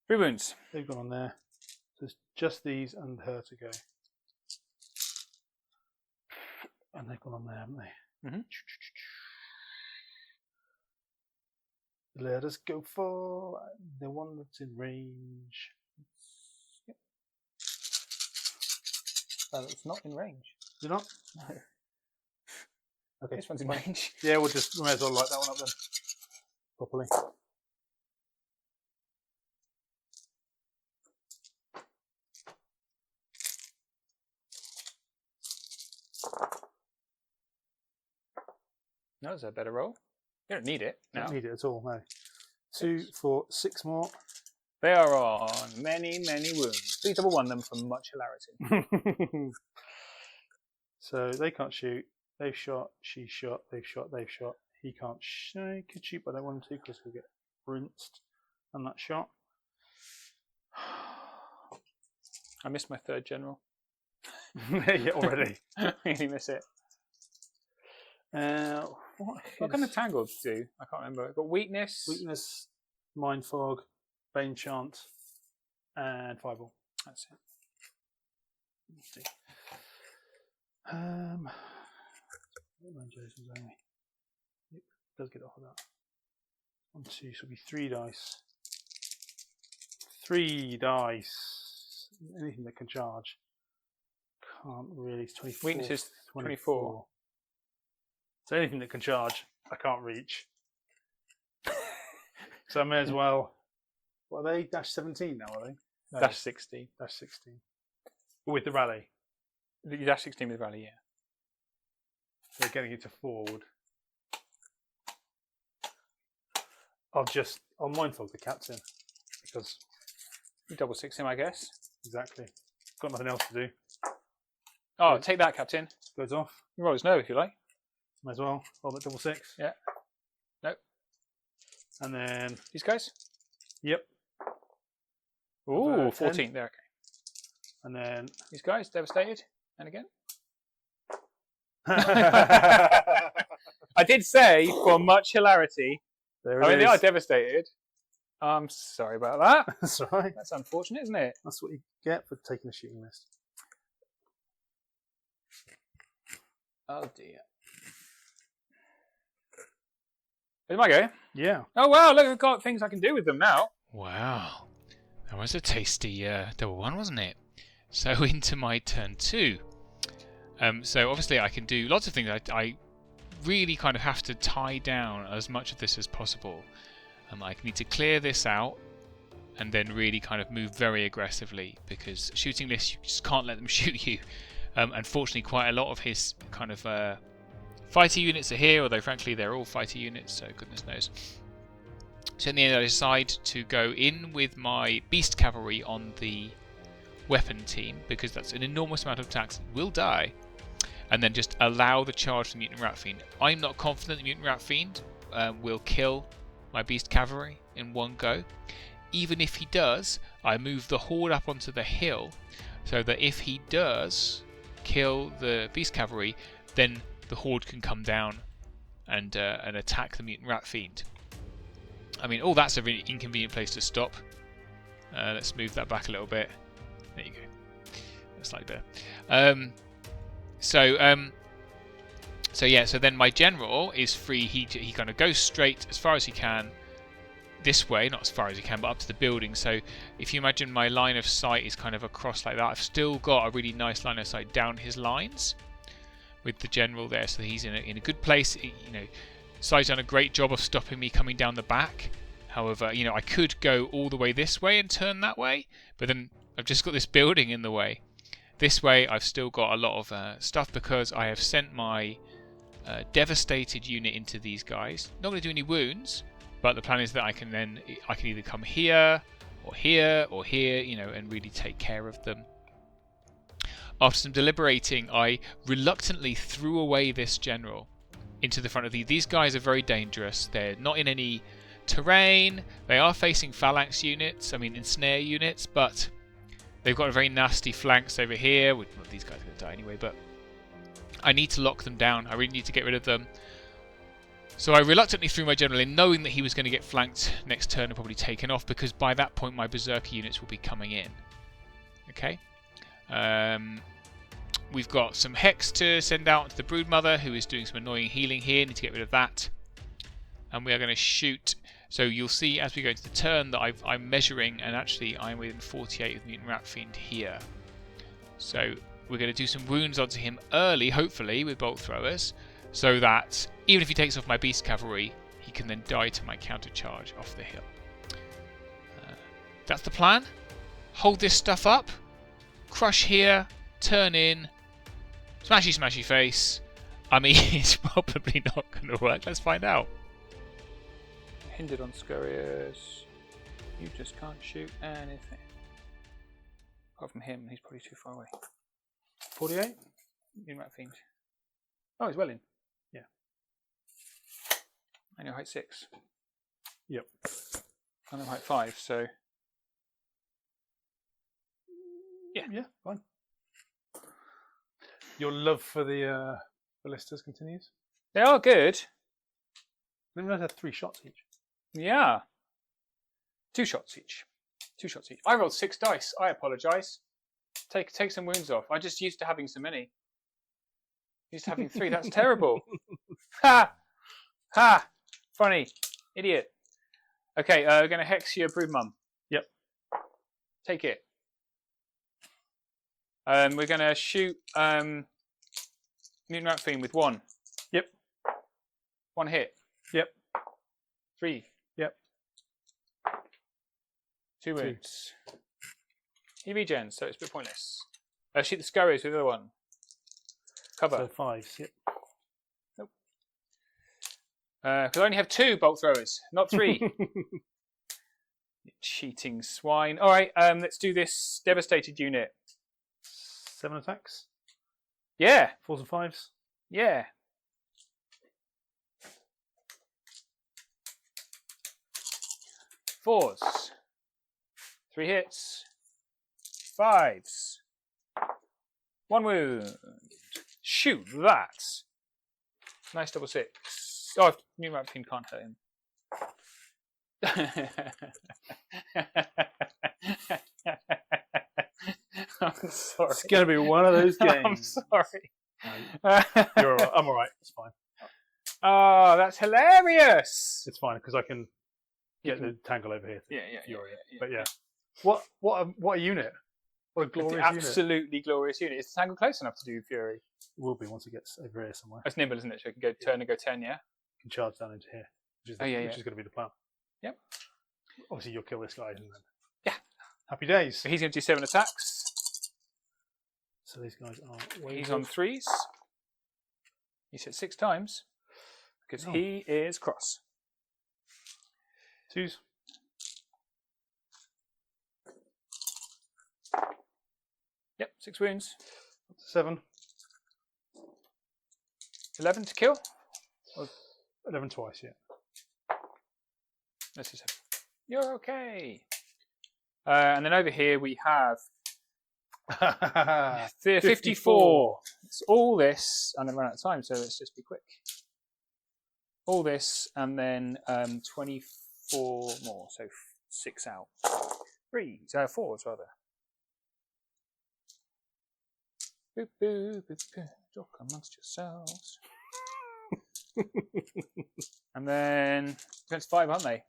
[SPEAKER 1] 3 wounds.
[SPEAKER 2] They've gone on there. So it's just these and her to go. And they've gone on there, haven't they?
[SPEAKER 1] Mhm.
[SPEAKER 2] Let us go for the one that's in range.
[SPEAKER 1] Yep. Well, it's not in range.
[SPEAKER 2] Is it not?
[SPEAKER 1] No.
[SPEAKER 2] Okay.
[SPEAKER 1] This one's in range.
[SPEAKER 2] Yeah, we might as well light that one up then. Properly.
[SPEAKER 1] No, that's a better roll. You don't need it now.
[SPEAKER 2] Don't need it at all, no. 2, 4, 6 more.
[SPEAKER 1] They are on many, many wounds. Please double one them for much hilarity.
[SPEAKER 2] So they can't shoot. They've shot. She's shot. They've shot. They've shot. He can't shoot. He could shoot, but I don't want him to because we'll get rinsed. And that shot.
[SPEAKER 1] I missed my 3rd general.
[SPEAKER 2] Yeah, already.
[SPEAKER 1] I really miss it. What can the Tangled do? I can't remember. I've got weakness.
[SPEAKER 2] Weakness, mind fog, bane chant, and fireball.
[SPEAKER 1] That's it.
[SPEAKER 2] Let's see. Only. Yep, does get off of that. 1, 2, so it'll be 3 dice. 3 dice. Anything that can charge. Can't really. It's 24.
[SPEAKER 1] Weakness is 24.
[SPEAKER 2] So anything that can charge, I can't reach. So I may as well. What are they? Dash 17 now, are they? No,
[SPEAKER 1] Dash 16.
[SPEAKER 2] Dash 16. With the rally.
[SPEAKER 1] You dash 16 with rally, yeah.
[SPEAKER 2] So getting it to forward. I'll mindfog the captain. Because.
[SPEAKER 1] You double 6 him, I guess.
[SPEAKER 2] Exactly. Got nothing else to do.
[SPEAKER 1] Oh, take that, Captain.
[SPEAKER 2] Goes off.
[SPEAKER 1] You roll his no if you like.
[SPEAKER 2] Might as well. Roll that double 6.
[SPEAKER 1] Yeah. Nope.
[SPEAKER 2] And then.
[SPEAKER 1] These guys?
[SPEAKER 2] Yep.
[SPEAKER 1] Ooh, 14. There, okay.
[SPEAKER 2] And then.
[SPEAKER 1] These guys, devastated. And again.
[SPEAKER 2] I
[SPEAKER 1] I did say, for much hilarity.
[SPEAKER 2] there
[SPEAKER 1] I mean,
[SPEAKER 2] it
[SPEAKER 1] they are
[SPEAKER 2] is.
[SPEAKER 1] devastated. I'm sorry about that.
[SPEAKER 2] That's all right.
[SPEAKER 1] That's unfortunate, isn't it?
[SPEAKER 2] That's what you get for taking a shooting list.
[SPEAKER 1] Oh, dear. Is my go?
[SPEAKER 2] Yeah.
[SPEAKER 1] Oh, wow, look, I've got things I can do with them now.
[SPEAKER 3] Wow, that was a tasty double one, wasn't it? So into my turn 2. So obviously I can do lots of things. I really kind of have to tie down as much of this as possible. I need to clear this out and then really kind of move very aggressively because shooting lists, you just can't let them shoot you. Unfortunately, quite a lot of his kind of fighter units are here, although frankly they're all fighter units, so goodness knows. So in the end I decide to go in with my beast cavalry on the weapon team, because that's an enormous amount of attacks, will die, and then just allow the charge to the Mutant Rat Fiend. I'm not confident the Mutant Rat Fiend will kill my Beast Cavalry in one go. Even if he does, I move the Horde up onto the hill, so that if he does kill the Beast Cavalry, then the Horde can come down and attack the Mutant Rat Fiend. I mean, oh, that's a really inconvenient place to stop. Let's move that back a little bit. There you go. That's slightly better. So yeah. So then my general is free. He kind of goes straight as far as he can this way, not as far as he can, but up to the building. So if you imagine my line of sight is kind of across like that, I've still got a really nice line of sight down his lines with the general there. So he's in a good place. Sai's done a great job of stopping me coming down the back. However, I could go all the way this way and turn that way, but then I've just got this building in the way. This way, I've still got a lot of stuff because I have sent my devastated unit into these guys. Not going to do any wounds, but the plan is that I can either come here or here or here, and really take care of them. After some deliberating, I reluctantly threw away this general into the front of these guys are very dangerous. They're not in any terrain. They are facing phalanx units, ensnare units, but they've got a very nasty flanks over here. Well, these guys are going to die anyway, but I need to lock them down. I really need to get rid of them. So I reluctantly threw my general in, knowing that he was going to get flanked next turn and probably taken off, because by that point my berserker units will be coming in. Okay. We've got some Hex to send out to the Broodmother, who is doing some annoying healing here. Need to get rid of that. And we are going to shoot. So you'll see as we go into the turn that I'm measuring, and actually I'm within 48 of the Mutant Rat Fiend here. So we're going to do some wounds onto him early, hopefully, with bolt throwers, so that even if he takes off my Beast Cavalry, he can then die to my counter charge off the hill. That's the plan. Hold this stuff up. Crush here. Turn in. Smashy, smashy face. It's probably not going to work. Let's find out.
[SPEAKER 1] Hindered on scurriers. You just can't shoot anything. Apart from him, he's probably too far away.
[SPEAKER 2] 48?
[SPEAKER 1] You might fiend. Oh, he's well in.
[SPEAKER 2] Yeah.
[SPEAKER 1] And you're height 6.
[SPEAKER 2] Yep.
[SPEAKER 1] And I'm height 5, so.
[SPEAKER 2] Yeah, fine. Your love for the ballistas continues?
[SPEAKER 1] They are good.
[SPEAKER 2] They've only had 3 shots each.
[SPEAKER 1] Yeah. 2 shots each. 2 shots each. I rolled 6 dice. I apologise. Take some wounds off. I'm just used to having so many. Used to having 3. That's terrible. Ha! Ha! Funny. Idiot. Okay, we're going to hex your brood mum.
[SPEAKER 2] Yep.
[SPEAKER 1] Take it. We're going to shoot Mutant Rat Fiend with 1.
[SPEAKER 2] Yep.
[SPEAKER 1] 1 hit.
[SPEAKER 2] Yep.
[SPEAKER 1] 3.
[SPEAKER 2] Yep.
[SPEAKER 1] 2 wounds. He regens, so it's a bit pointless. Shoot the scurries with the other one. Cover.
[SPEAKER 2] So 5s, yep.
[SPEAKER 1] Nope. Because I only have 2 bolt throwers, not 3. You cheating swine. Alright, let's do this devastated unit.
[SPEAKER 2] 7 attacks?
[SPEAKER 1] Yeah.
[SPEAKER 2] 4s and 5s?
[SPEAKER 1] Yeah. Fours. 3 hits. 5s. 1 wound. Shoot that. Nice double 6. Oh, Mutant Rat Fiend can't hurt him. I'm sorry.
[SPEAKER 2] It's going to be one of those games.
[SPEAKER 1] I'm sorry.
[SPEAKER 2] You're all right. I'm all right. It's fine.
[SPEAKER 1] Oh, that's hilarious.
[SPEAKER 2] It's fine because I can get the tangle over here.
[SPEAKER 1] Yeah.
[SPEAKER 2] But yeah. What a unit. What a glorious unit.
[SPEAKER 1] Absolutely glorious unit. Is the tangle close enough to do Fury?
[SPEAKER 2] It will be once it gets over here somewhere.
[SPEAKER 1] That's nimble, isn't it? So it can go turn and go 10, yeah?
[SPEAKER 2] Can charge down into here, which is going to be the plan.
[SPEAKER 1] Yep.
[SPEAKER 2] Obviously, you'll kill this guy, and then
[SPEAKER 1] Yeah.
[SPEAKER 2] happy days.
[SPEAKER 1] So he's going to do 7 attacks.
[SPEAKER 2] So these guys are.
[SPEAKER 1] He's on 3s. He's hit 6 times because he is cross.
[SPEAKER 2] 2s.
[SPEAKER 1] Yep, 6 wounds.
[SPEAKER 2] 7.
[SPEAKER 1] 11 to kill.
[SPEAKER 2] 11 twice, yeah.
[SPEAKER 1] Let's just have. You're okay. And then over here we have 54. It's all this, and I'm running out of time, so let's just be quick. All this, and then 24 more, so 6 out. 4s rather. Boop, boop, boop, boop. Talk amongst yourselves. And then against 5, aren't they?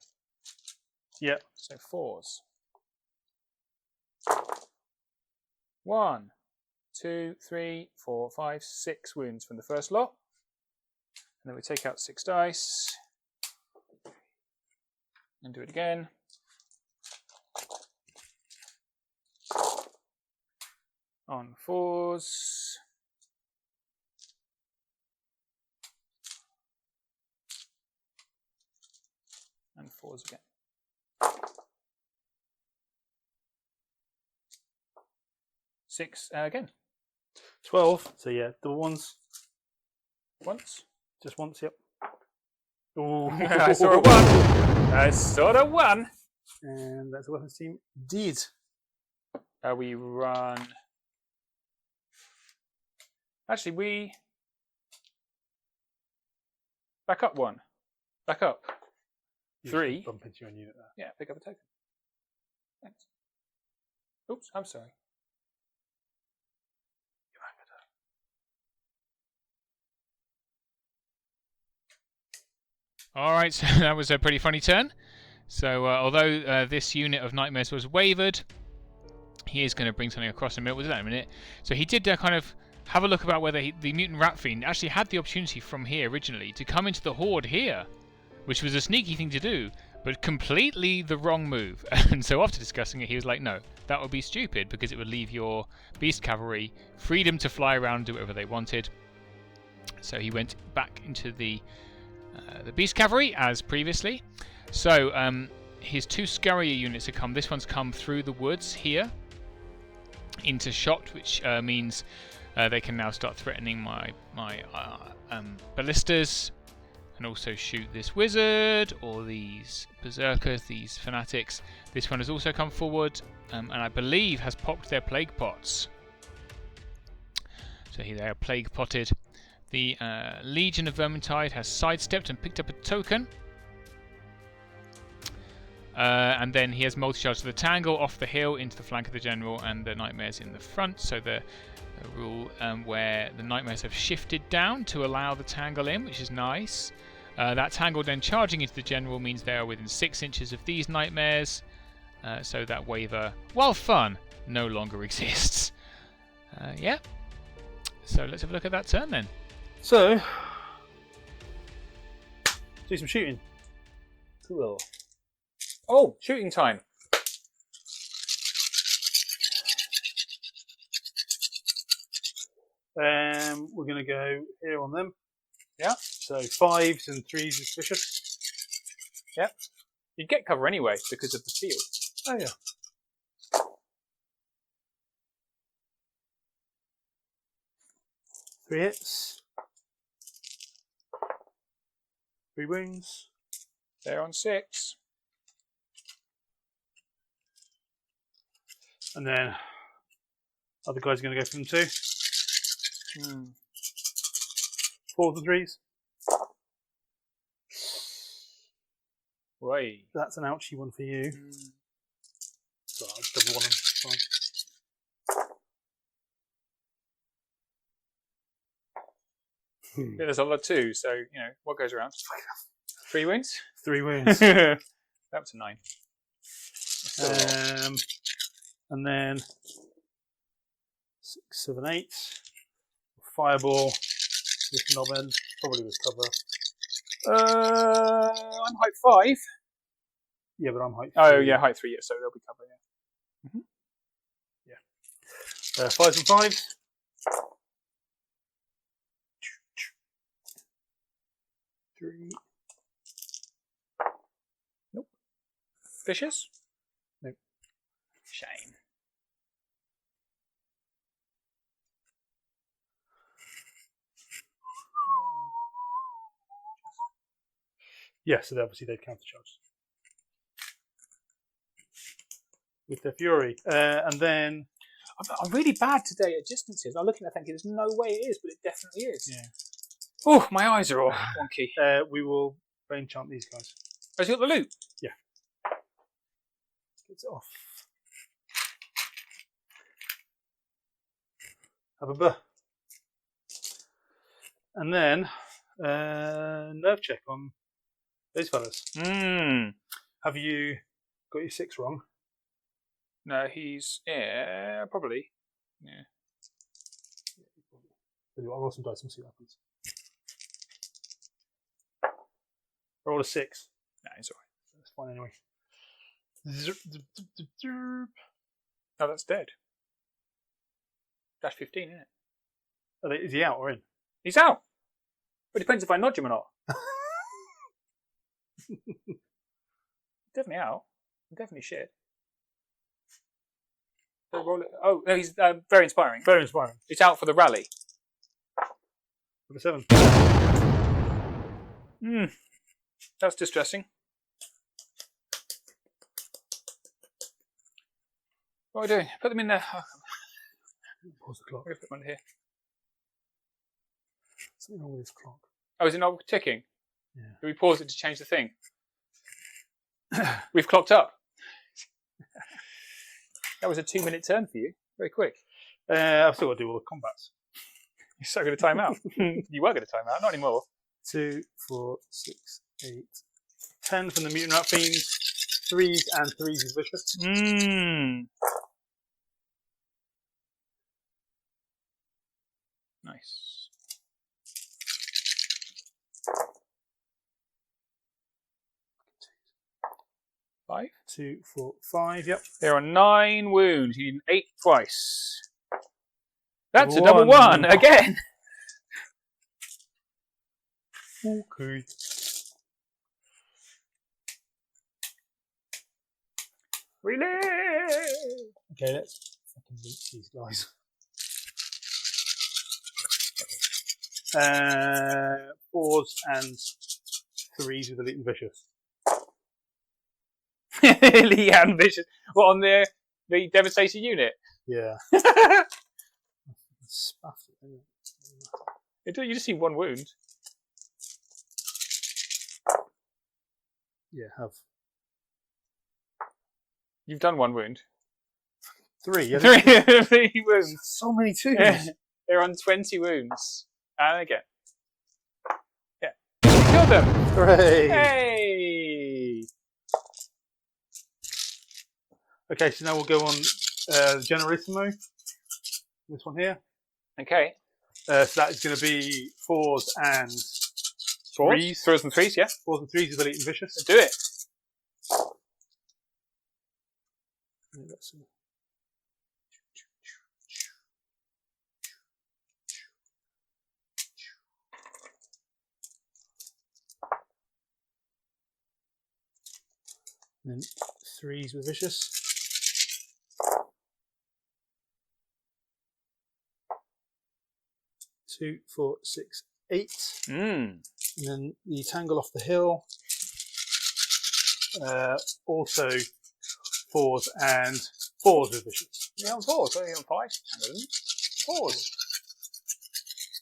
[SPEAKER 2] Yeah.
[SPEAKER 1] So 4s. 1, 2, 3, 4, 5, 6 wounds from the first lot. And then we take out 6 dice. And do it again. On 4s. And 4s again. 6 again.
[SPEAKER 2] 12. So yeah, double ones.
[SPEAKER 1] Once.
[SPEAKER 2] Just once, yep. Ooh.
[SPEAKER 1] I saw a 1. I saw a 1.
[SPEAKER 2] And that's the weapons team did.
[SPEAKER 1] We run. Actually, we back up 1. Back up.
[SPEAKER 2] You
[SPEAKER 1] 3.
[SPEAKER 2] Bump into your own unit there.
[SPEAKER 1] Yeah, pick up a token. Thanks. Oops, I'm sorry.
[SPEAKER 3] Alright, so that was a pretty funny turn. So although this unit of nightmares was wavered, he is going to bring something across in a minute. We'll do that in a minute. So he did kind of have a look about whether the mutant rat fiend actually had the opportunity from here originally to come into the horde here, which was a sneaky thing to do, but completely the wrong move. And so after discussing it, he was like, no, that would be stupid because it would leave your beast cavalry freedom to fly around and do whatever they wanted. So he went back into the beast cavalry as previously. So his 2 scurrier units have come. This one's come through the woods here into shot, which means they can now start threatening my ballistas and also shoot this wizard or these berserkers, these fanatics. This one has also come forward and I believe has popped their plague pots. So here they are plague potted. The Legion of Vermintide has sidestepped and picked up a token. And then he has multi-charge to the Tangle off the hill into the flank of the General and the Nightmares in the front. So the rule where the Nightmares have shifted down to allow the Tangle in, which is nice. That Tangle then charging into the General means they are within 6 inches of these Nightmares. So that waiver, while fun, no longer exists. Yeah. So let's have a look at that turn then.
[SPEAKER 2] So, do some shooting.
[SPEAKER 1] Cool. Oh, shooting time.
[SPEAKER 2] We're going to go here on them.
[SPEAKER 1] Yeah.
[SPEAKER 2] So 5s and 3s is vicious.
[SPEAKER 1] Yep. You'd get cover anyway because of the field.
[SPEAKER 2] Oh yeah. Three hits. 3 wounds.
[SPEAKER 1] They're on 6.
[SPEAKER 2] And then other guy's going to go for them too. 4s and 3s.
[SPEAKER 1] Right.
[SPEAKER 2] That's an ouchie one for you. So I'll just double one. Fine.
[SPEAKER 1] There's a lot too, so you know what goes around. 3 wounds.
[SPEAKER 2] 3 wounds.
[SPEAKER 1] That was a 9.
[SPEAKER 2] And then 6, 7, 8. Fireball. This knob end probably with cover.
[SPEAKER 1] I'm height 5.
[SPEAKER 2] Yeah, but I'm height 3.
[SPEAKER 1] Oh yeah, height 3. Yeah, so there'll be cover. Yeah.
[SPEAKER 2] 5s and 5s. Three.
[SPEAKER 1] Nope. Vicious?
[SPEAKER 2] Nope.
[SPEAKER 1] Shame.
[SPEAKER 2] Yes, so obviously they'd countercharge with their fury, and then
[SPEAKER 1] I'm really bad today at distances. I'm looking at thinking there's no way it is, but it definitely is.
[SPEAKER 2] yeah,
[SPEAKER 1] Oh, my eyes are all wonky.
[SPEAKER 2] we will brain chant these guys.
[SPEAKER 1] Has he got the loot?
[SPEAKER 2] Yeah, it's off. Have a buh. And then nerve check on those fellas. Have you got your 6 wrong?
[SPEAKER 1] No, he's probably. Yeah.
[SPEAKER 2] I'll roll some dice and see what happens. Roll a 6.
[SPEAKER 1] No, he's alright.
[SPEAKER 2] That's fine anyway.
[SPEAKER 1] Oh, that's dead. That's 15, isn't it?
[SPEAKER 2] Is he out or in?
[SPEAKER 1] He's out. But it depends if I nudge him or not. Definitely out. Definitely shit. So roll it. Oh, no, he's very inspiring.
[SPEAKER 2] Very inspiring.
[SPEAKER 1] It's out for the rally.
[SPEAKER 2] With a 7.
[SPEAKER 1] That's distressing. What are we doing? Put them in there. Oh,
[SPEAKER 2] Pause the clock.
[SPEAKER 1] I'm going to put them on here.
[SPEAKER 2] Something wrong with this clock.
[SPEAKER 1] Oh, is it not ticking?
[SPEAKER 2] Yeah.
[SPEAKER 1] Do we pause it to change the thing? We've clocked up. That was a 2-minute turn for you. Very quick.
[SPEAKER 2] I've still got to do all the combats.
[SPEAKER 1] You're so going to time out. You were going to time out, not anymore.
[SPEAKER 2] 2, 4, 6, 8, 10 from the mutant rat fiends. 3s and 3s is vicious.
[SPEAKER 1] Nice. Five.
[SPEAKER 2] 2, 4, 5. Yep.
[SPEAKER 1] There are 9 wounds. You need an 8 twice. That's
[SPEAKER 2] Double
[SPEAKER 1] a double
[SPEAKER 2] one.
[SPEAKER 1] 1 again.
[SPEAKER 2] Okay.
[SPEAKER 1] Really?
[SPEAKER 2] Okay, let's fucking beat these guys. 4s and 3s with elite and vicious.
[SPEAKER 1] Elite and vicious. What, on the devastator unit?
[SPEAKER 2] Yeah. Spaff it, isn't it?
[SPEAKER 1] You just see 1 wound.
[SPEAKER 2] Yeah, have.
[SPEAKER 1] You've done 1 wound.
[SPEAKER 2] 3. Yeah,
[SPEAKER 1] 3 wounds.
[SPEAKER 2] so many 2s.
[SPEAKER 1] Yeah. They're on 20 wounds. And again. Yeah. You killed them.
[SPEAKER 2] Hooray!
[SPEAKER 1] Hey!
[SPEAKER 2] Okay, so now we'll go on Generissimo. This one here.
[SPEAKER 1] Okay.
[SPEAKER 2] So that is going to be 4s and
[SPEAKER 1] 4s? 4s and 3s, yeah.
[SPEAKER 2] 4s and 3s with elite and vicious.
[SPEAKER 1] Do it.
[SPEAKER 2] Yeah, let's see. And then 3s with vicious. 2, 4, 6, 8. And then the tangle off the hill. Also 4s and 4s with vicious.
[SPEAKER 1] Yeah, on 4s. Only on 5s. 4s.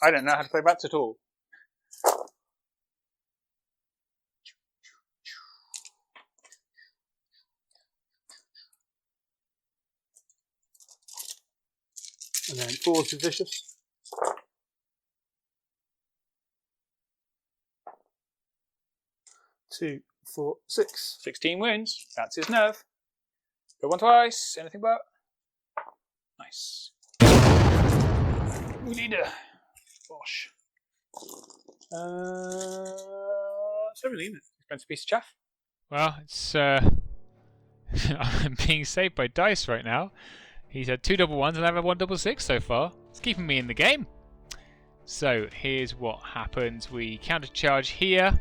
[SPEAKER 1] I don't know how to play bats at all.
[SPEAKER 2] And then 4s with vicious. 2, 4, 6.
[SPEAKER 1] 16 wounds. That's his nerve. Go 1 twice. Anything but. Nice. We need a Bosh.
[SPEAKER 2] It's everything, isn't it?
[SPEAKER 1] Expensive piece of chaff.
[SPEAKER 3] Well, it's I'm being saved by dice right now. He's had 2 double 1s and I've had 1 double 6 so far. It's keeping me in the game. So here's what happens. We countercharge here.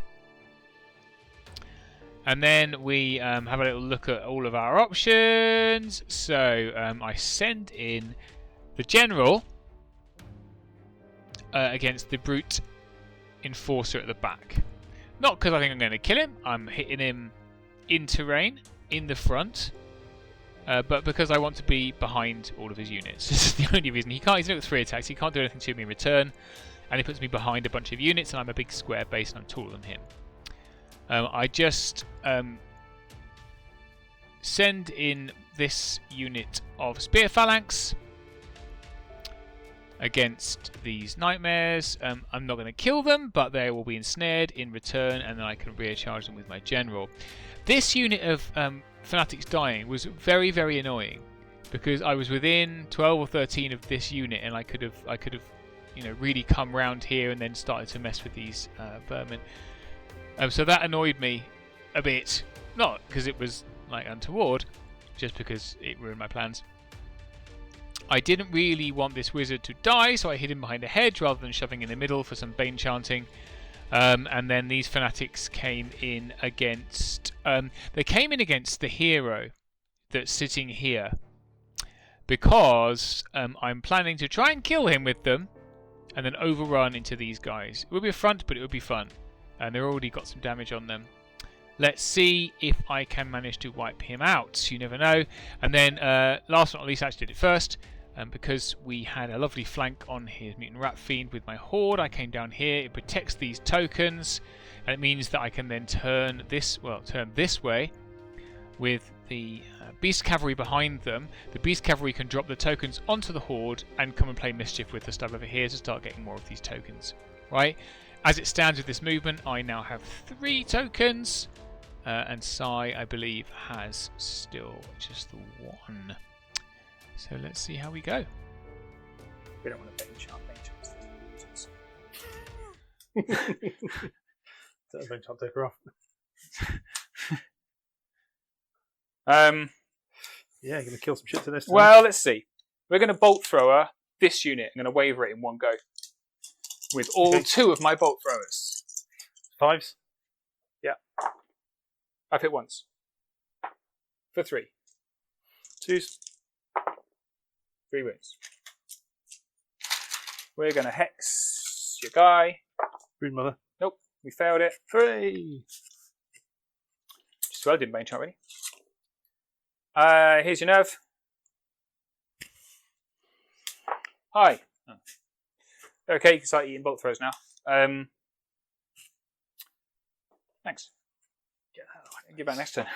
[SPEAKER 3] And then we have a little look at all of our options. So I send in the general against the brute enforcer at the back. Not because I think I'm going to kill him. I'm hitting him in terrain, in the front. But because I want to be behind all of his units. This is the only reason. He's only got 3 attacks. He can't do anything to me in return. And he puts me behind a bunch of units, and I'm a big square base, and I'm taller than him. I just send in this unit of spear phalanx against these nightmares. I'm not going to kill them, but they will be ensnared in return, and then I can recharge them with my general. This unit of fanatics dying was very, very annoying because I was within 12 or 13 of this unit, and I could have, really come round here and then started to mess with these vermin. So that annoyed me a bit, not because it was like untoward, just because it ruined my plans. I didn't really want this wizard to die, so I hid him behind a hedge rather than shoving in the middle for some bane chanting. And then these fanatics came in against... they came in against the hero that's sitting here. Because I'm planning to try and kill him with them. And then overrun into these guys. It would be a front, but it would be fun. And they've already got some damage on them. Let's see if I can manage to wipe him out. You never know. And then, last but not least, I actually did it first. Because we had a lovely flank on his mutant rat fiend with my horde, I came down here. It protects these tokens, and it means that I can then turn this way with the beast cavalry behind them. The beast cavalry can drop the tokens onto the horde and come and play mischief with the stuff over here to start getting more of these tokens. Right? As it stands with this movement, I now have 3 tokens, and Sai, I believe, has still just the 1. So let's see how we go.
[SPEAKER 1] We don't want to bench our losers.
[SPEAKER 2] That bench I'll take her off. Yeah, you're going to kill some shit to this.
[SPEAKER 1] Well, let's see. We're going to bolt thrower this unit. I'm going to waver it in one go. With all 2 of my bolt throwers.
[SPEAKER 2] 5s?
[SPEAKER 1] Yeah. I've hit once. For 3.
[SPEAKER 2] 2s?
[SPEAKER 1] 3 wounds. We're going to hex your guy.
[SPEAKER 2] Brood mother.
[SPEAKER 1] Nope, we failed it.
[SPEAKER 2] 3!
[SPEAKER 1] Just well, I didn't bane chart already. Here's your nerve. Hi. Oh. Okay, you can start eating bolt throws now. Thanks. Get back next turn.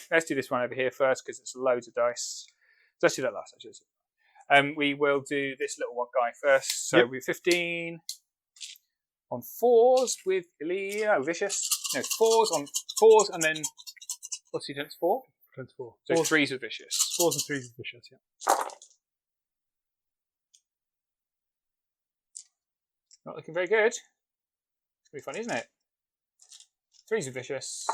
[SPEAKER 1] Let's do this one over here first because it's loads of dice. So let's do that last, actually. We will do this little one guy first. So we're 15 on 4s with Vicious. No, 4s on 4s, and then what's he done? 4?
[SPEAKER 2] 24.
[SPEAKER 1] So 3s with Vicious.
[SPEAKER 2] 4s and 3s with Vicious, yeah.
[SPEAKER 1] Not looking very good. It's going to be fun, isn't it? 3s with Vicious.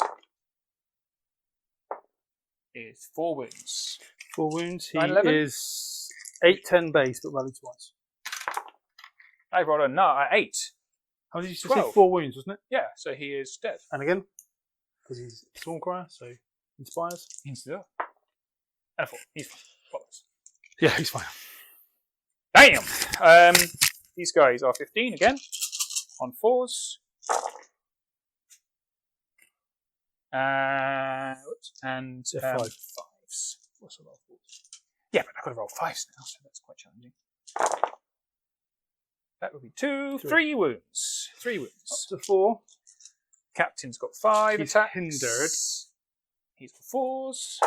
[SPEAKER 1] Is 4 wounds.
[SPEAKER 2] 4 wounds. He
[SPEAKER 1] 9,
[SPEAKER 2] is 8-10 base, but rally twice.
[SPEAKER 1] I rolled a 8.
[SPEAKER 2] How did you say
[SPEAKER 1] 12.
[SPEAKER 2] 4 wounds, wasn't it?
[SPEAKER 1] Yeah, so he is dead.
[SPEAKER 2] And again, because he's Stormcryer, so inspires.
[SPEAKER 1] He's dead. And a 4. He's fine. Bollocks.
[SPEAKER 2] Yeah, he's fine.
[SPEAKER 1] Damn! These guys are 15 again on 4s. And 5s. What's a roll 4s? Yeah, but I've got to roll 5s now, so that's quite challenging. That would be 2, 3 wounds. 3 wounds.
[SPEAKER 2] Up to 4.
[SPEAKER 1] Captain's got 5
[SPEAKER 2] He's
[SPEAKER 1] attacks.
[SPEAKER 2] hindered.
[SPEAKER 1] He's got 4s.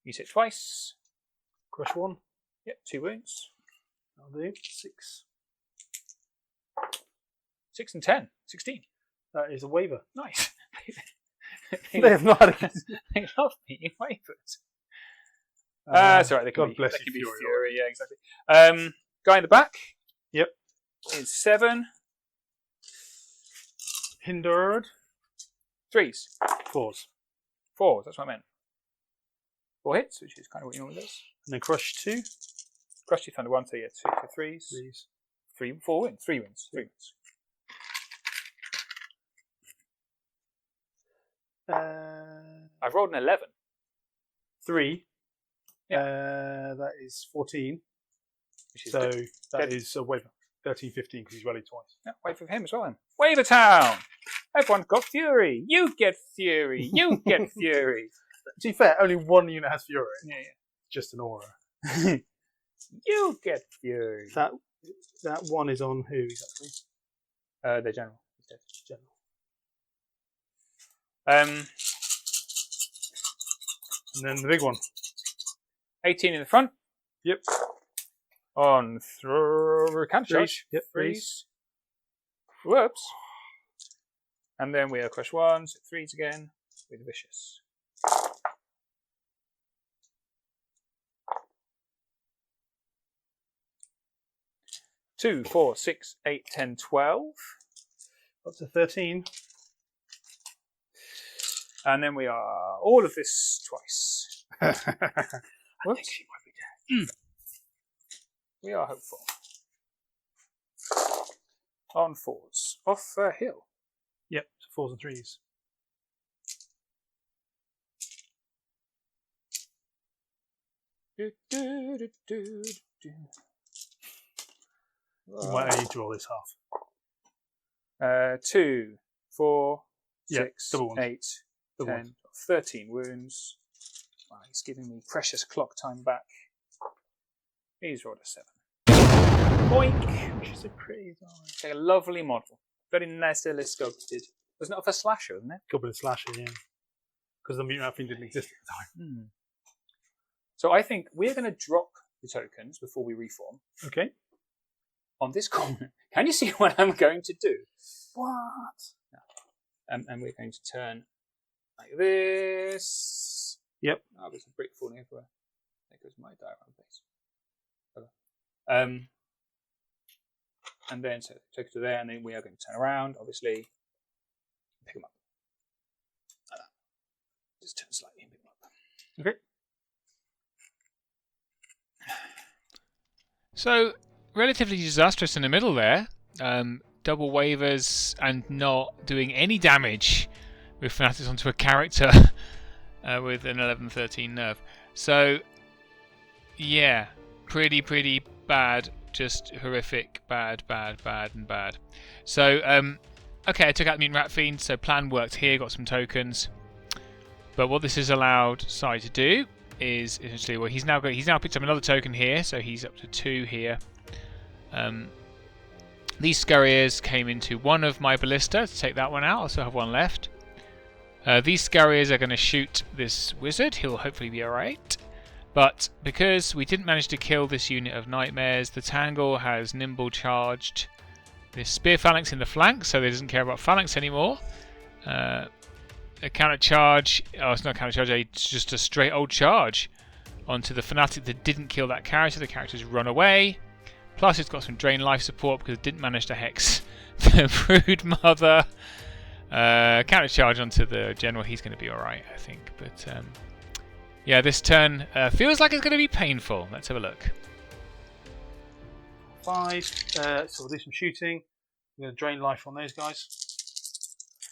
[SPEAKER 1] Use it twice.
[SPEAKER 2] Crush 1.
[SPEAKER 1] Yep, 2 wounds.
[SPEAKER 2] I'll do 6.
[SPEAKER 1] 6 and 10. 16.
[SPEAKER 2] That is a waver.
[SPEAKER 1] Nice.
[SPEAKER 2] They have not had
[SPEAKER 1] They love me in waivers. That's alright, they can
[SPEAKER 2] God
[SPEAKER 1] be,
[SPEAKER 2] bless
[SPEAKER 1] they
[SPEAKER 2] you,
[SPEAKER 1] can be
[SPEAKER 2] Fury.
[SPEAKER 1] Fury, yeah, exactly. Guy in the back.
[SPEAKER 2] Yep.
[SPEAKER 1] Is 7.
[SPEAKER 2] Hindered.
[SPEAKER 1] 3s.
[SPEAKER 2] 4s.
[SPEAKER 1] 4s, that's what I meant. 4 hits, which is kind of what you normally do.
[SPEAKER 2] And then crush 2.
[SPEAKER 1] Crush 2 Thunder 1, so yeah, 2 for 3s.
[SPEAKER 2] 3s.
[SPEAKER 1] 4 wins. 3 wins. 3 wins. I've rolled an 11.
[SPEAKER 2] 3.
[SPEAKER 1] Yeah.
[SPEAKER 2] That is 14.
[SPEAKER 1] Which is
[SPEAKER 2] So
[SPEAKER 1] good.
[SPEAKER 2] that is a waver. 13, 15 because he's rallied twice.
[SPEAKER 1] Yeah, wait for him as well then. Waver Town! Everyone's got Fury. You get Fury. You get Fury.
[SPEAKER 2] To be fair, only one unit has Fury.
[SPEAKER 1] Yeah,
[SPEAKER 2] Just an aura.
[SPEAKER 1] You get Fury.
[SPEAKER 2] That one is on who exactly?
[SPEAKER 1] The general.
[SPEAKER 2] General. And then the big one.
[SPEAKER 1] 18 in the front.
[SPEAKER 2] Yep.
[SPEAKER 1] On counter charge.
[SPEAKER 2] Yep.
[SPEAKER 1] Freeze. Whoops. And then we'll crush 1, so 3s again with Vicious. Two, 4, 6, 8, 10, 12.
[SPEAKER 2] Up to 13.
[SPEAKER 1] And then we are all of this twice. Whoops.
[SPEAKER 2] She might be dead.
[SPEAKER 1] We are hopeful. On 4s. Off hill.
[SPEAKER 2] Yep, so 4s and 3s. You might need to roll this half.
[SPEAKER 1] 2, 4,
[SPEAKER 2] Yeah,
[SPEAKER 1] 6,
[SPEAKER 2] double ones.
[SPEAKER 1] 8,
[SPEAKER 2] Double
[SPEAKER 1] 10,
[SPEAKER 2] ones.
[SPEAKER 1] 13 wounds. Wow, he's giving me precious clock time back. He's rolled a 7. Boink!
[SPEAKER 2] She's so pretty.
[SPEAKER 1] It's like a lovely model. Very nicely sculpted. Wasn't it off a slasher, wasn't it?
[SPEAKER 2] Couple of slasher, yeah. Because the mutant thing didn't exist at the time.
[SPEAKER 1] So I think we're going to drop the tokens before we reform.
[SPEAKER 2] Okay.
[SPEAKER 1] On this corner. Can you see what I'm going to do?
[SPEAKER 2] What?
[SPEAKER 1] And we're going to turn like this.
[SPEAKER 2] Yep.
[SPEAKER 1] Oh, there's a brick falling everywhere. There goes my diagram base. And then so take it to there, and then we are going to turn around, obviously, pick them up. Like that. Just turn slightly and pick them up.
[SPEAKER 2] Okay.
[SPEAKER 3] So, relatively disastrous in the middle there. Double waivers and not doing any damage with Fanatics onto a character with an 11-13 nerve. So, yeah, pretty bad. Just horrific, bad, and bad. So, okay, I took out the Mutant Rat Fiend, so plan worked here, got some tokens. But what this has allowed Sai to do is essentially, well, he's now picked up another token here, so he's up to 2 here. These Scurriers came into one of my ballista to take that one out. I still have one left. These Scurriers are going to shoot this wizard. He'll hopefully be alright. But because we didn't manage to kill this unit of nightmares, the Tangle has nimble charged this spear phalanx in the flank, so they doesn't care about phalanx anymore. A counter charge, it's not a counter charge, it's just a straight old charge onto the Fanatic that didn't kill that character. The character's run away. Plus it's got some drain life support because it didn't manage to hex the Brood Mother. Counter charge onto the General, he's going to be alright, I think. But yeah, this turn feels like it's going to be painful. Let's have a look.
[SPEAKER 2] 5. So we'll do some shooting. We're going to drain life on those guys.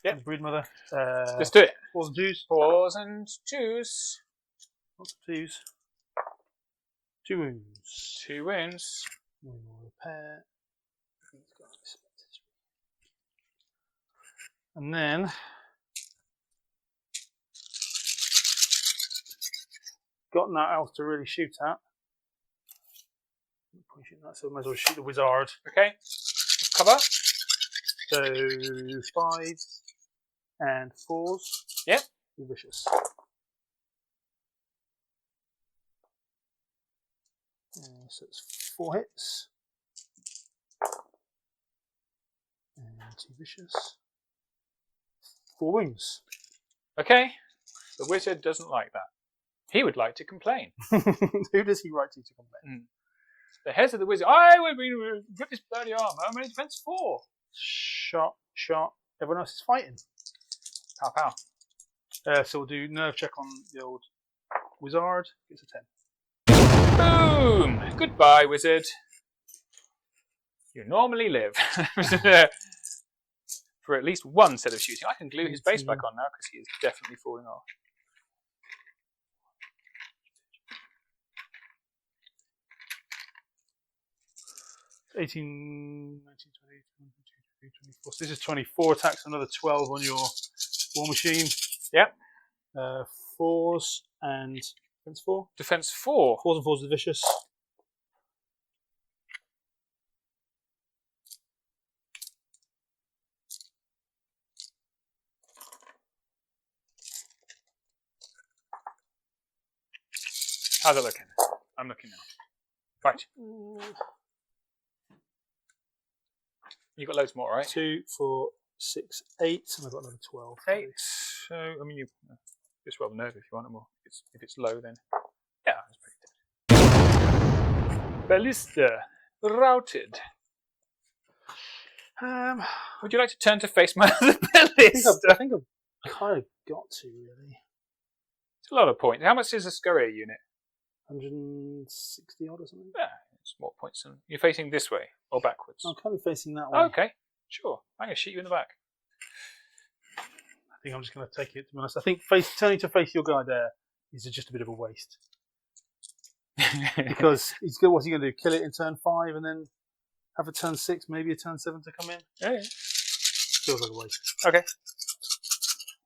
[SPEAKER 1] Yep.
[SPEAKER 2] Brood Mother.
[SPEAKER 1] Let's do it.
[SPEAKER 2] 4s and 2s.
[SPEAKER 1] 4s and 2s.
[SPEAKER 2] Lots of 2s. 2 wounds.
[SPEAKER 1] 2 wounds.
[SPEAKER 2] We will repair. And then got nothing else to really shoot at. So I might as well shoot the wizard.
[SPEAKER 1] Okay. Cover.
[SPEAKER 2] So 5s and 4s.
[SPEAKER 1] Yep.
[SPEAKER 2] Be vicious. So it's 4 hits. And 2 vicious. 4 wounds.
[SPEAKER 1] Okay. The wizard doesn't like that. He would like to complain.
[SPEAKER 2] Who does he write to complain?
[SPEAKER 1] The heads of the wizard. I will rip this bloody armor. I'm only defense 4.
[SPEAKER 2] Shot. Everyone else is fighting.
[SPEAKER 1] Pow pow.
[SPEAKER 2] So we'll do nerve check on the old wizard. It's a 10.
[SPEAKER 1] Boom! Goodbye, wizard. You normally live. For at least one set of shooting. I can glue his base back on now because he is definitely falling off.
[SPEAKER 2] 18, 19, 20, 22, 24. So this is 24 attacks, another 12 on your war machine.
[SPEAKER 1] Yep.
[SPEAKER 2] 4s and defense 4.
[SPEAKER 1] Defense 4.
[SPEAKER 2] 4s and 4s are vicious.
[SPEAKER 1] How's it looking? I'm looking now. Right. You've got loads more, right?
[SPEAKER 2] 2, 4, 6, 8, and I've got another 12.
[SPEAKER 1] 8. So, I mean, you just roll the nerve if you want them more. If it's low, then. Yeah, that's pretty good. Ballista. Routed. Would you like to turn to face my other ballista?
[SPEAKER 2] I think I've kind of got to, really.
[SPEAKER 1] It's a lot of points. How much is a scurrier unit?
[SPEAKER 2] 160 odd or something.
[SPEAKER 1] Yeah, it's more points than you're facing this way or backwards.
[SPEAKER 2] I'm kind of facing that way.
[SPEAKER 1] Okay, sure. I'm going to shoot you in the back.
[SPEAKER 2] I think I'm just going to take it, to be honest. I think turning to face your guy there is just a bit of a waste. Because what's he going to do? Kill it in turn 5 and then have a turn 6, maybe a turn 7 to come in?
[SPEAKER 1] Yeah.
[SPEAKER 2] Feels like a waste.
[SPEAKER 1] Okay.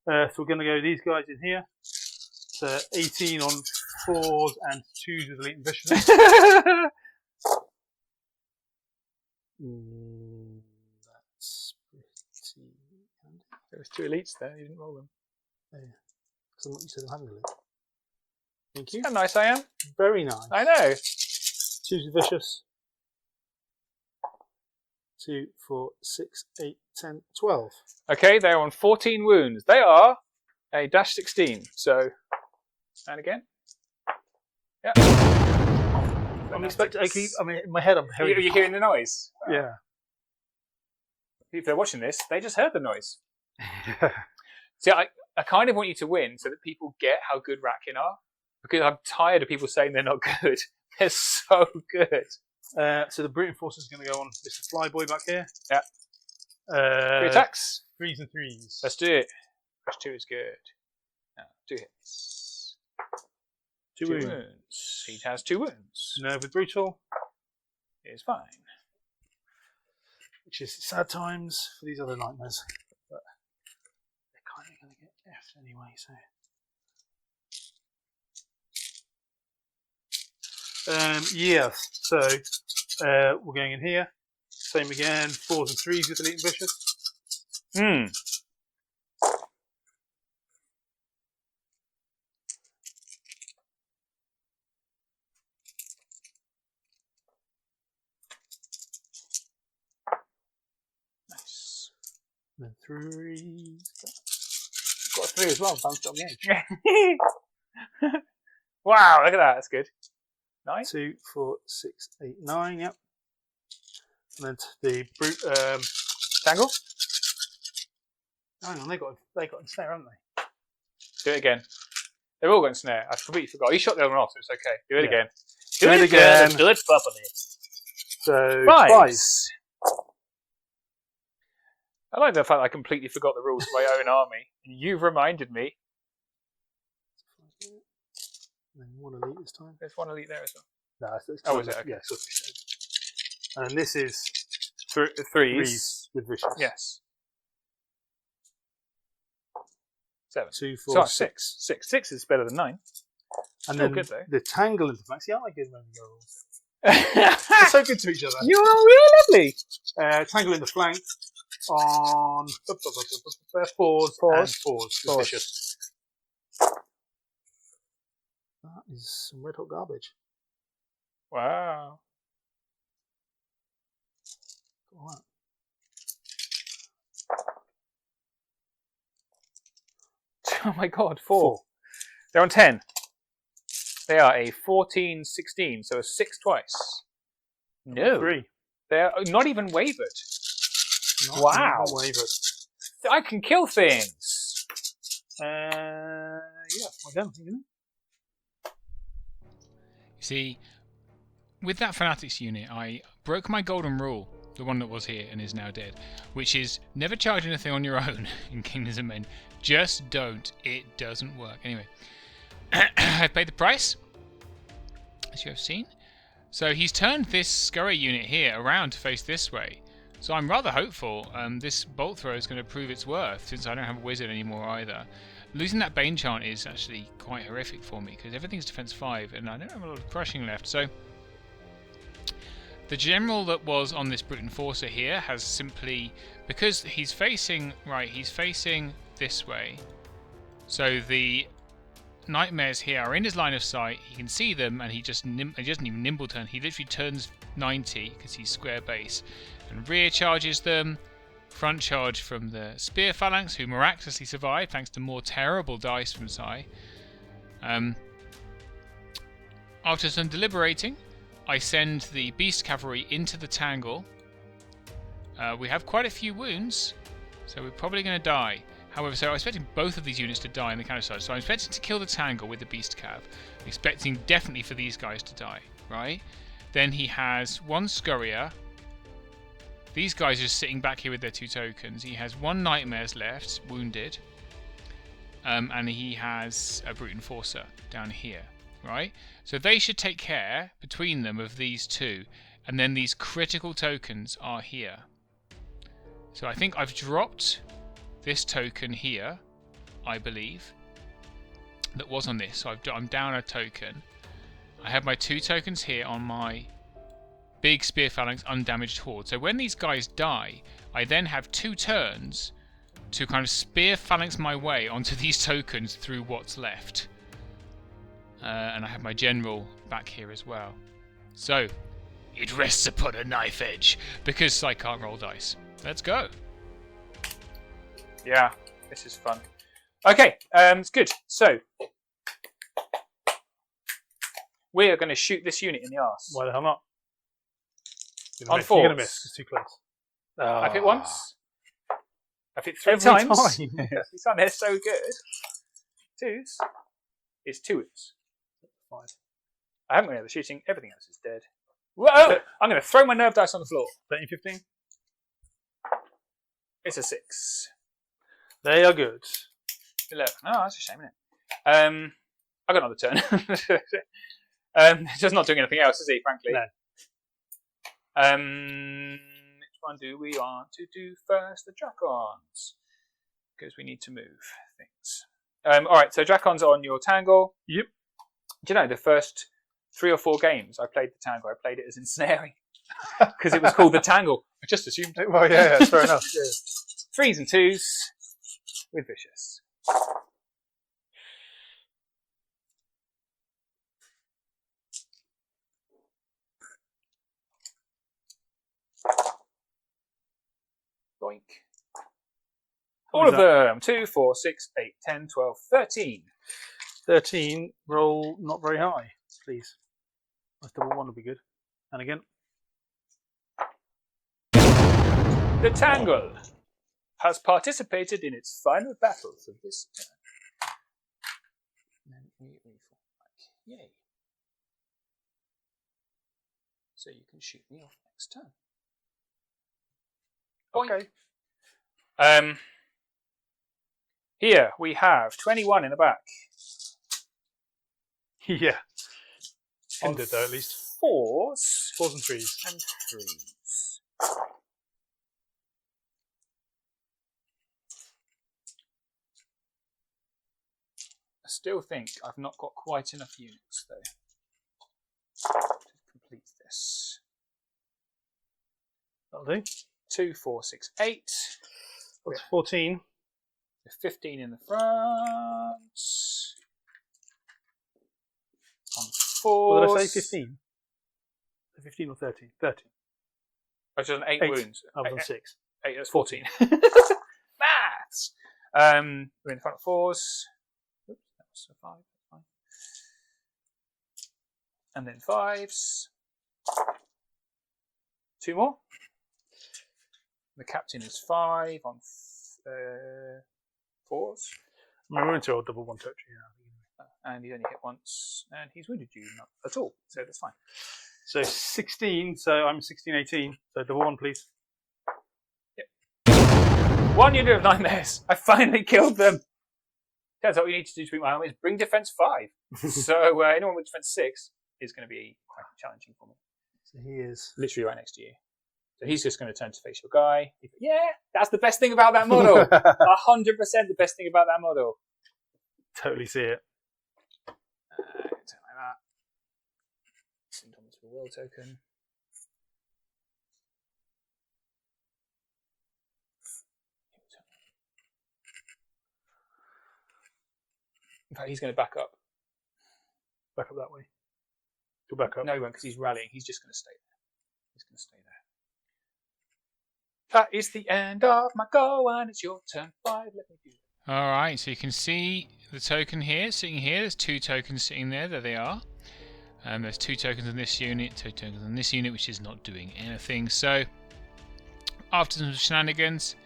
[SPEAKER 2] So we're going to go these guys in here. So 18 on 4s and 2s with elite and vicious. That's pretty handy.
[SPEAKER 1] There was 2 elites there. You didn't roll them.
[SPEAKER 2] Yeah. Because I'm not used to them having elite. Thank you.
[SPEAKER 1] How nice I am.
[SPEAKER 2] Very nice.
[SPEAKER 1] I know.
[SPEAKER 2] 2s with vicious. 2, 4, 6, 8, 10, 12.
[SPEAKER 1] Okay, they're on 14 wounds. They are a -16. So, and again. Yeah.
[SPEAKER 2] I'm expecting. I mean, in my head, I'm
[SPEAKER 1] Are you hearing the noise?
[SPEAKER 2] Yeah.
[SPEAKER 1] If they're watching this, they just heard the noise. See, I kind of want you to win so that people get how good Ratkin are. Because I'm tired of people saying they're not good. They're so good.
[SPEAKER 2] So the brute force is going to go on Mr. Flyboy back here.
[SPEAKER 1] Yeah. 3 attacks.
[SPEAKER 2] 3s and 3s.
[SPEAKER 1] Let's do it. Push 2 is good. Now, 2 hits.
[SPEAKER 2] 2
[SPEAKER 1] wounds. He has 2 wounds.
[SPEAKER 2] Nerve with brutal.
[SPEAKER 1] It's fine.
[SPEAKER 2] Which is sad times for these other nightmares. But they're kind of going to get F anyway, so. Yes, so we're going in here. Same again, 4s and 3s with elite and vicious.
[SPEAKER 1] Nice.
[SPEAKER 2] And then 3s.
[SPEAKER 1] Got a 3 as well, bounced on the edge. Wow, look at that, that's good. 9?
[SPEAKER 2] 2, 4, 6, 8, 9, yep. And then the brute
[SPEAKER 1] Tangle?
[SPEAKER 2] hang on, they got a snare, haven't they?
[SPEAKER 1] Do it again. They've all got a snare. I completely forgot. You shot the other one off, so it's okay. Do it
[SPEAKER 2] Yeah.
[SPEAKER 1] again.
[SPEAKER 2] Do it again.
[SPEAKER 1] Do it properly.
[SPEAKER 2] So
[SPEAKER 1] 5s. I like the fact that I completely forgot the rules of my own army. You've reminded me.
[SPEAKER 2] And then 1 elite this time.
[SPEAKER 1] There's 1 elite there as well.
[SPEAKER 2] No, it's
[SPEAKER 1] Oh, is it? Okay.
[SPEAKER 2] Yeah, and this is
[SPEAKER 1] 3s.
[SPEAKER 2] 3s with vicious.
[SPEAKER 1] Yes. 7.
[SPEAKER 2] 2,
[SPEAKER 1] So
[SPEAKER 2] 4,
[SPEAKER 1] 6. 6 is better than 9.
[SPEAKER 2] And
[SPEAKER 1] Still
[SPEAKER 2] then
[SPEAKER 1] good, though.
[SPEAKER 2] the tangle into flank. See, I like good when we go rules. They're so good to each other.
[SPEAKER 1] You are really lovely.
[SPEAKER 2] Tangle in the flank on 4s and 4s with vicious. That is some red hot garbage.
[SPEAKER 1] Wow.
[SPEAKER 2] All right.
[SPEAKER 1] Oh my god, 4. They're on 10. They are a 14-16, so a 6 twice. No.
[SPEAKER 2] 3.
[SPEAKER 1] They're not even wavered.
[SPEAKER 2] Not
[SPEAKER 1] Wow.
[SPEAKER 2] even wavered.
[SPEAKER 1] I can kill things.
[SPEAKER 2] Yeah, well done, isn't it?
[SPEAKER 3] See, with that Fanatics unit, I broke my golden rule, the one that was here and is now dead, which is never charge anything on your own in Kingdoms of Men. Just don't. It doesn't work. Anyway, I've paid the price, as you have seen. So he's turned this scurry unit here around to face this way. So I'm rather hopeful this bolt throw is going to prove its worth, since I don't have a wizard anymore either. Losing that Bane chant is actually quite horrific for me, because everything's defense 5 and I don't have a lot of crushing left. So the general that was on this brute enforcer here has simply, because he's facing this way, so the nightmares here are in his line of sight. He can see them, and he doesn't even nimble turn. He literally turns 90 because he's square base, and rear charges them. Front charge from the spear phalanx, who miraculously survived thanks to more terrible dice from Sai. After some deliberating, I send the beast cavalry into the tangle. We have quite a few wounds, so we're probably going to die. However, so I'm expecting both of these units to die in the counter side. So I'm expecting to kill the tangle with the beast cav. I'm expecting definitely for these guys to die, right? Then he has one scurrier. These guys are just sitting back here with their 2 tokens. He has 1 nightmares left, wounded. And he has a brute enforcer down here, right? So they should take care between them of these 2. And then these critical tokens are here. So I think I've dropped this token here, I believe, that was on this. So I'm down a token. I have my 2 tokens here on my big spear phalanx undamaged horde. So when these guys die, I then have 2 turns to kind of spear phalanx my way onto these tokens through what's left. And I have my general back here as well. So it rests upon a knife edge because I can't roll dice. Let's go.
[SPEAKER 1] Yeah, this is fun. Okay, it's good. So we are going to shoot this unit in the arse.
[SPEAKER 2] Why the hell not?
[SPEAKER 1] On
[SPEAKER 2] You're
[SPEAKER 1] 4s.
[SPEAKER 2] going to miss. It's too close.
[SPEAKER 1] I've hit once. I've hit 3
[SPEAKER 2] Every
[SPEAKER 1] times.
[SPEAKER 2] time.
[SPEAKER 1] Every time. They're so good. 2s is 2s.
[SPEAKER 2] 5.
[SPEAKER 1] I haven't got any other shooting. Everything else is dead. Whoa! I'm going to throw my nerve dice on the floor.
[SPEAKER 2] 13, 15.
[SPEAKER 1] It's a 6.
[SPEAKER 2] They are good.
[SPEAKER 1] 11. Oh, that's a shame, isn't it? I got another turn. Just not doing anything else, is he, frankly?
[SPEAKER 2] No.
[SPEAKER 1] Which one do we want to do first? The Dracons. Because we need to move things. Alright, so Dracons on your Tangle.
[SPEAKER 2] Yep.
[SPEAKER 1] Do you know, the first 3 or 4 games I played the Tangle, I played it as ensnaring. Because it was called the Tangle. I just assumed.
[SPEAKER 2] Well, yeah, fair enough. Yeah.
[SPEAKER 1] 3s and 2s with Vicious. Boink. All of them. 2, 4, 6, 8, 10, 12, 13.
[SPEAKER 2] 13. Roll not very high, please. That's double 1 would be good. And again.
[SPEAKER 1] The Tangle has participated in its final battles of this turn. And then we fall back. Yay. So you can shoot me off next turn.
[SPEAKER 2] Okay.
[SPEAKER 1] Here we have 21 in the back.
[SPEAKER 2] Yeah.
[SPEAKER 1] On
[SPEAKER 2] Ended though, at least.
[SPEAKER 1] 4s.
[SPEAKER 2] 4s and 3s.
[SPEAKER 1] And 3s. I still think I've not got quite enough units though to complete this.
[SPEAKER 2] That'll do.
[SPEAKER 1] 2, 4, 6, 8.
[SPEAKER 2] That's 14.
[SPEAKER 1] 15 in the front. On 4.
[SPEAKER 2] What did I say? 15? 15 or 13? 13.
[SPEAKER 1] I just done 8 wounds.
[SPEAKER 2] I've done 6.
[SPEAKER 1] 8, that's 14. Maths! We're in the front of 4s. Oops, that was a 5. Fine. And then 5s. 2 more. The captain is 5 on 4s.
[SPEAKER 2] We're going to roll double 1 touch. Yeah.
[SPEAKER 1] And he's only hit once, and he's wounded you not at all, so that's fine.
[SPEAKER 2] So 16, so I'm 16, 18. So double 1, please.
[SPEAKER 1] Yep. 1 unit of nightmares. I finally killed them. Turns out what you need to do to beat my army is bring defense 5. So anyone with defense 6 is going to be quite challenging for me.
[SPEAKER 2] So he is
[SPEAKER 1] Literally right next to you. So he's just going to turn to face your guy. Yeah, that's the best thing about that model. 100% the best thing about that model.
[SPEAKER 2] Totally see it.
[SPEAKER 1] Something like that. Send on to a world token. In fact, he's going to back up.
[SPEAKER 2] Back up that way. Go back up.
[SPEAKER 1] No, he won't, because he's rallying. He's just going to stay there. He's going to stay there. That is the end of my go, and it's your turn 5. Let me do it.
[SPEAKER 3] Alright, so you can see the token here, sitting here. There's 2 tokens sitting there. There they are. There's 2 tokens in this unit, 2 tokens in this unit, which is not doing anything. So, after some shenanigans,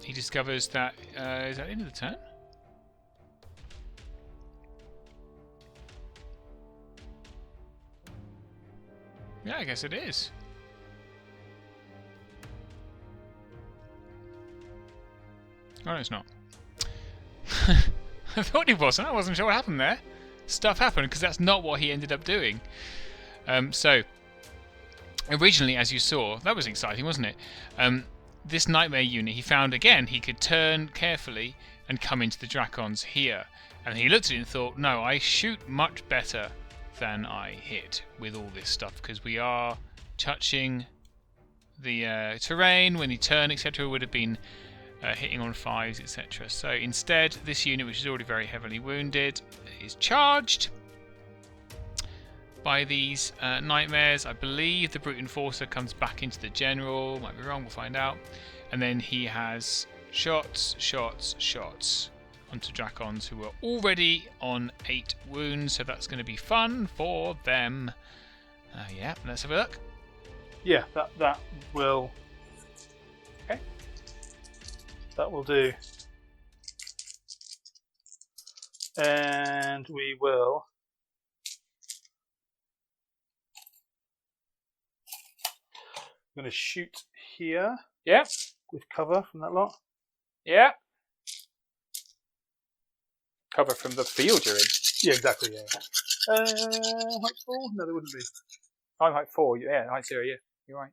[SPEAKER 3] he discovers that... is that the end of the turn? Yeah, I guess it is. Oh, no, it's not. I thought he wasn't. I wasn't sure what happened there. Stuff happened because that's not what he ended up doing. So, originally, as you saw, that was exciting, wasn't it? This nightmare unit, he found again he could turn carefully and come into the Dracons here. And he looked at it and thought, no, I shoot much better than I hit with all this stuff because we are touching the terrain. When he turned, etc., would have been hitting on 5s, etc. So instead, this unit, which is already very heavily wounded, is charged by these nightmares. I believe the Brute Enforcer comes back into the general. Might be wrong, we'll find out. And then he has shots onto Dracons who are already on 8 wounds, so that's going to be fun for them. Yeah, let's have a look.
[SPEAKER 2] Yeah, that will...
[SPEAKER 1] Okay.
[SPEAKER 2] That will do. And we will... I'm going to shoot here.
[SPEAKER 1] Yeah.
[SPEAKER 2] With cover from that lot.
[SPEAKER 1] Yeah. Cover from the field you're in.
[SPEAKER 2] Yeah, exactly, yeah. Height 4? No, there wouldn't be.
[SPEAKER 1] I'm height 4. Yeah, height 0, yeah. You're right.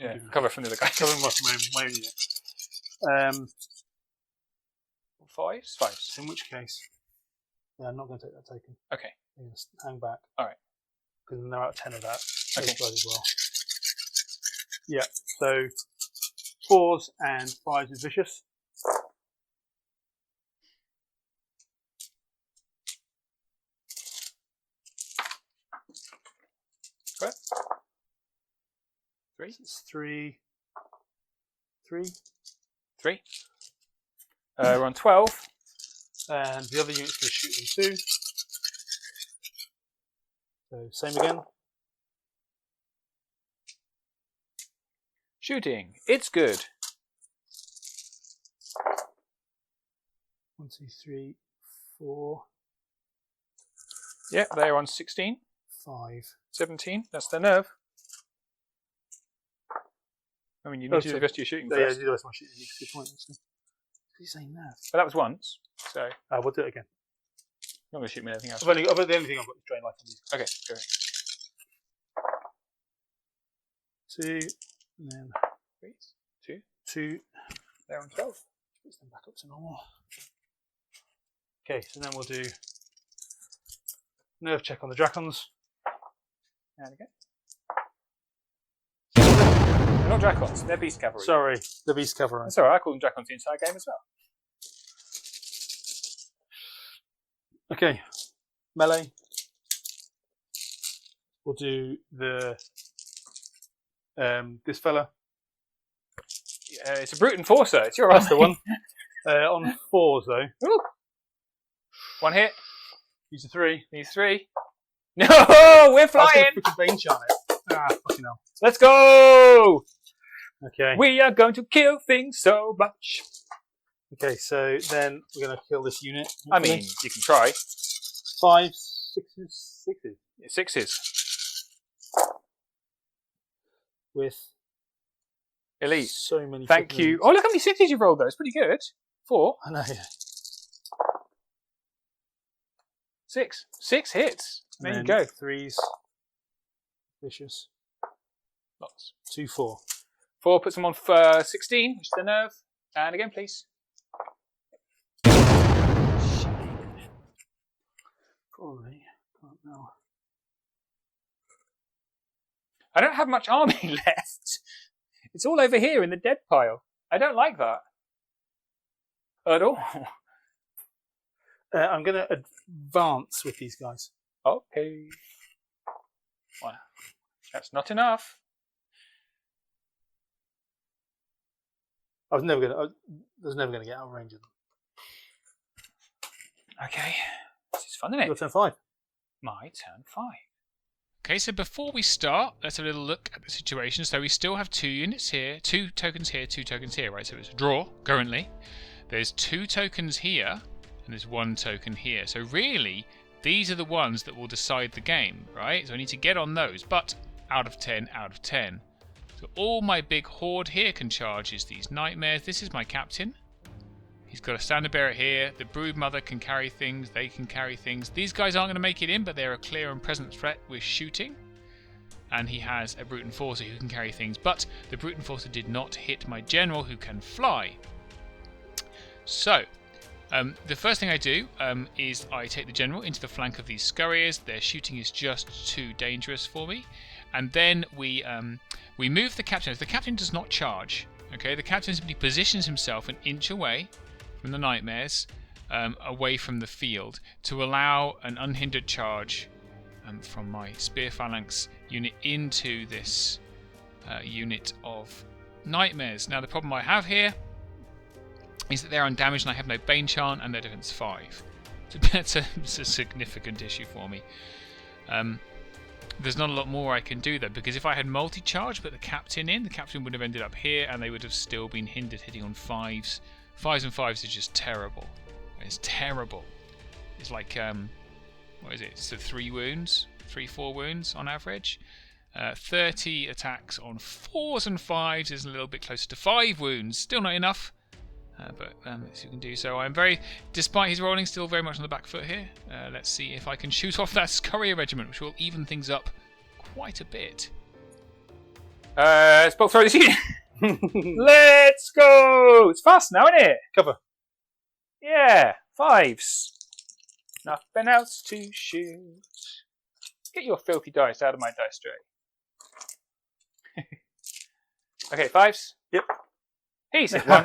[SPEAKER 1] Yeah, cover from the other guy.
[SPEAKER 2] Covering my own unit.
[SPEAKER 1] 5s? 5s.
[SPEAKER 2] In which case, yeah, I'm not going to take that token.
[SPEAKER 1] Okay.
[SPEAKER 2] I'm going to hang back.
[SPEAKER 1] Alright.
[SPEAKER 2] Because then they're out of 10 of that.
[SPEAKER 1] Okay.
[SPEAKER 2] As well. Yeah, so 4s and 5s is vicious.
[SPEAKER 1] Okay. 3.
[SPEAKER 2] It's 3.
[SPEAKER 1] 3. We're on 12.
[SPEAKER 2] And the other unit's going to shoot them too. So same again.
[SPEAKER 1] Shooting. It's good.
[SPEAKER 2] 1, 2, 3, 4.
[SPEAKER 1] Yeah, they're on 16.
[SPEAKER 2] 5.
[SPEAKER 1] 17. That's the nerve. I mean, you need to do the rest of your shooting
[SPEAKER 2] Yeah,
[SPEAKER 1] first.
[SPEAKER 2] do the rest of my shooting. Good point. What are you saying there?
[SPEAKER 1] But that was once, so
[SPEAKER 2] We'll do it again.
[SPEAKER 1] you're not going to shoot me anything else.
[SPEAKER 2] The only thing I've got is drain life on these.
[SPEAKER 1] Okay, go ahead.
[SPEAKER 2] 2, and then
[SPEAKER 1] 3, 2.
[SPEAKER 2] 2.
[SPEAKER 1] They're on 12.
[SPEAKER 2] Puts them back up to normal. Okay, so then we'll do nerve check on the Dracons.
[SPEAKER 1] And again. They're not Dracons, they're Beast Cavalry.
[SPEAKER 2] Sorry, the Beast Cavalry.
[SPEAKER 1] That's alright, I call them Dracons the entire game as well.
[SPEAKER 2] Okay, melee. We'll do the this fella.
[SPEAKER 1] It's a Brute Enforcer, it's your
[SPEAKER 2] That's the one. On 4s though.
[SPEAKER 1] Ooh. 1 hit.
[SPEAKER 2] Use a 3.
[SPEAKER 1] These 3. No, we're flying!
[SPEAKER 2] Bane charm it. Fucking hell.
[SPEAKER 1] Let's go!
[SPEAKER 2] Okay.
[SPEAKER 1] We are going to kill things so much.
[SPEAKER 2] Okay, so then we're going to kill this unit.
[SPEAKER 1] I mean, you can try.
[SPEAKER 2] 5, 6s, 6s.
[SPEAKER 1] 6s.
[SPEAKER 2] With
[SPEAKER 1] Elite.
[SPEAKER 2] so many.
[SPEAKER 1] Thank you. Oh, look how many 6s you've rolled though. It's pretty good. 4.
[SPEAKER 2] I know. Yeah.
[SPEAKER 1] 6. 6 hits. There you
[SPEAKER 2] And
[SPEAKER 1] go.
[SPEAKER 2] 3s. Vicious.
[SPEAKER 1] Lots.
[SPEAKER 2] 2, 4.
[SPEAKER 1] 4 puts them on 16, which is the nerve. And again, please.
[SPEAKER 2] Probably. Can't know.
[SPEAKER 1] I don't have much army left. It's all over here in the dead pile. I don't like that. At all.
[SPEAKER 2] I'm going to advance with these guys.
[SPEAKER 1] Okay. Well, that's not enough.
[SPEAKER 2] I was never going to get out of range of them.
[SPEAKER 1] Okay. This is fun, isn't it?
[SPEAKER 2] Your turn 5.
[SPEAKER 1] My turn 5.
[SPEAKER 3] Okay, so before we start, let's have a little look at the situation. So we still have 2 units here, 2 tokens here, 2 tokens here, right? So it's a draw currently. There's 2 tokens here, and there's 1 token here. So really, these are the ones that will decide the game, right? So I need to get on those, but out of 10, out of 10. So all my big horde here can charge is these nightmares. This is my captain. He's got a standard bearer here. The brood mother can carry things. They can carry things. These guys aren't going to make it in, but they're a clear and present threat with shooting. And he has a brute enforcer who can carry things. But the brute enforcer did not hit my general who can fly. So, the first thing I do is I take the general into the flank of these scurriers. Their shooting is just too dangerous for me. And then we move the captain. If the captain does not charge, okay, the captain simply positions himself an inch away from the nightmares, away from the field, to allow an unhindered charge from my spear phalanx unit into this unit of nightmares. Now the problem I have here is that they're undamaged and I have no Bane Chant and their defense 5. So it's a significant issue for me. There's not a lot more I can do though, because if I had multi-charge put the captain in, the captain would have ended up here and they would have still been hindered hitting on 5s. 5s and 5s is just terrible. It's terrible. It's like, what is it? So 3 wounds? 3-4 wounds on average. 30 attacks on 4s and 5s is a little bit closer to 5 wounds. Still not enough. But as you can do so, I'm very, despite his rolling, still very much on the back foot here. Let's see if I can shoot off that Scurrier regiment, which will even things up quite a bit.
[SPEAKER 1] Let's both throw this unit. Let's go! It's fast now, isn't it?
[SPEAKER 2] Cover.
[SPEAKER 1] Yeah, 5s. Nothing else to shoot. Get your filthy dice out of my dice tray. Okay, 5s.
[SPEAKER 2] Yep.
[SPEAKER 1] He's hit 1.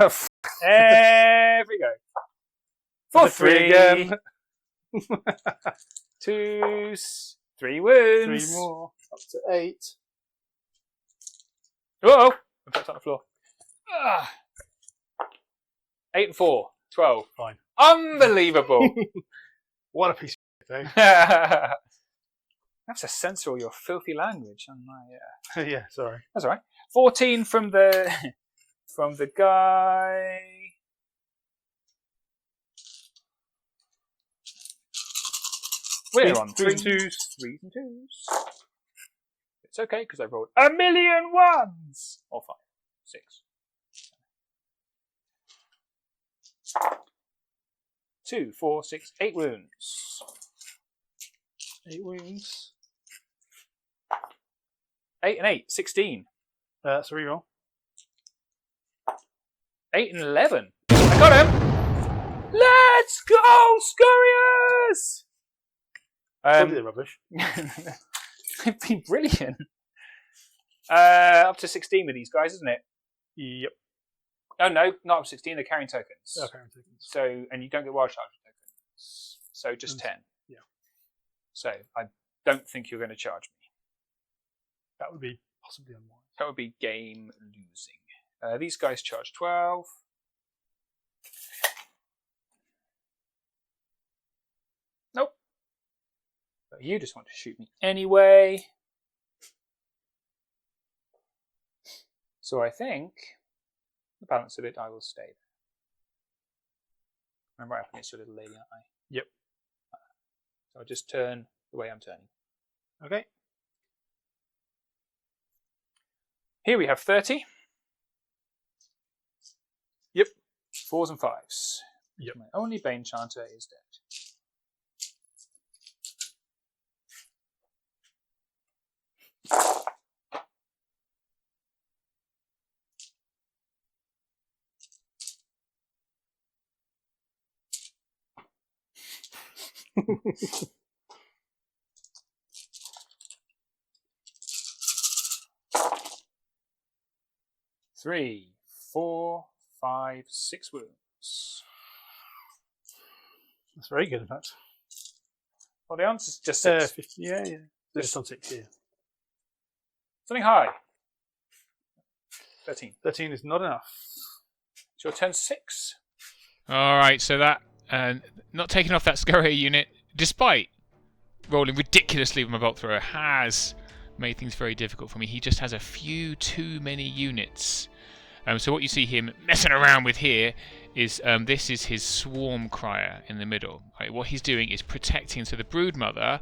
[SPEAKER 1] There we go. For 3 again. 2s. 3 wounds.
[SPEAKER 2] 3 more. Up to 8.
[SPEAKER 1] Whoa! I put it on the floor. 8 and 4. 12.
[SPEAKER 2] Fine.
[SPEAKER 1] Unbelievable.
[SPEAKER 2] What a piece of thing.
[SPEAKER 1] I have to censor all your filthy language on my.
[SPEAKER 2] Yeah, sorry.
[SPEAKER 1] That's all right. 14 from the from the guy. We're on 3
[SPEAKER 2] 2s.
[SPEAKER 1] 3s and 2s. It's okay because I rolled a million 1s or 5, 6. 2, 4, 6, 8 wounds.
[SPEAKER 2] 8 wounds.
[SPEAKER 1] 8 and 8, 16.
[SPEAKER 2] That's a reroll.
[SPEAKER 1] 8 and 11. I got him! Let's go, Scurriers!
[SPEAKER 2] Totally rubbish.
[SPEAKER 1] They've been brilliant. Up to 16 with these guys, isn't it?
[SPEAKER 2] Yep.
[SPEAKER 1] Oh no, not up to 16. They're carrying tokens.
[SPEAKER 2] Oh, carrying tokens.
[SPEAKER 1] So, and you don't get wild charge tokens. So just 10.
[SPEAKER 2] Yeah.
[SPEAKER 1] So I don't think you're going to charge me.
[SPEAKER 2] That would be possibly unwise.
[SPEAKER 1] That would be game losing. These guys charge 12. Nope. But you just want to shoot me anyway. So I think the balance of it, I will stay there. I'm right up against your little lady, aren't I?
[SPEAKER 2] Yep.
[SPEAKER 1] So I'll just turn the way I'm turning.
[SPEAKER 2] Okay.
[SPEAKER 1] Here we have 30.
[SPEAKER 2] Yep.
[SPEAKER 1] 4s and 5s.
[SPEAKER 2] Yep.
[SPEAKER 1] My only Bane Chanter is dead. Three, 4, 5, 6 wounds.
[SPEAKER 2] That's very good, in fact.
[SPEAKER 1] Well, the answer's just 6.
[SPEAKER 2] 50, yeah. Just on 6 here.
[SPEAKER 1] Something high. 13.
[SPEAKER 2] 13 is not enough.
[SPEAKER 1] It's your turn 6.
[SPEAKER 3] All right, so that not taking off that scurrier unit, despite rolling ridiculously with my bolt thrower, has made things very difficult for me. He just has a few too many units. So what you see him messing around with here is this is his swarm crier in the middle. Right, what he's doing is protecting. So the broodmother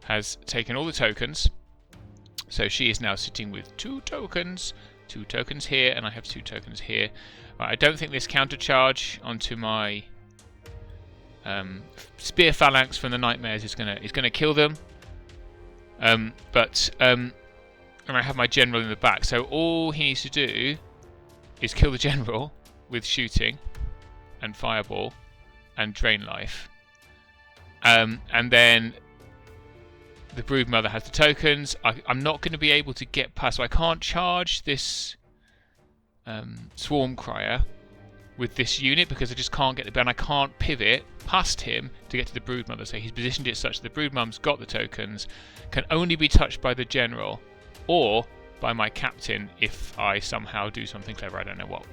[SPEAKER 3] has taken all the tokens. So she is now sitting with 2 tokens. 2 tokens here, and I have 2 tokens here. Right, I don't think this countercharge onto my spear phalanx from the nightmares is gonna kill them. And I have my general in the back. So all he needs to do is kill the general with shooting and fireball and drain life. And then the broodmother has the tokens. I'm not going to be able to get past, so I can't charge this swarm crier with this unit because I just can't get the and I can't pivot past him to get to the broodmother. So he's positioned it such that the broodmum's got the tokens, can only be touched by the general or by my captain if I somehow do something clever. I don't know what.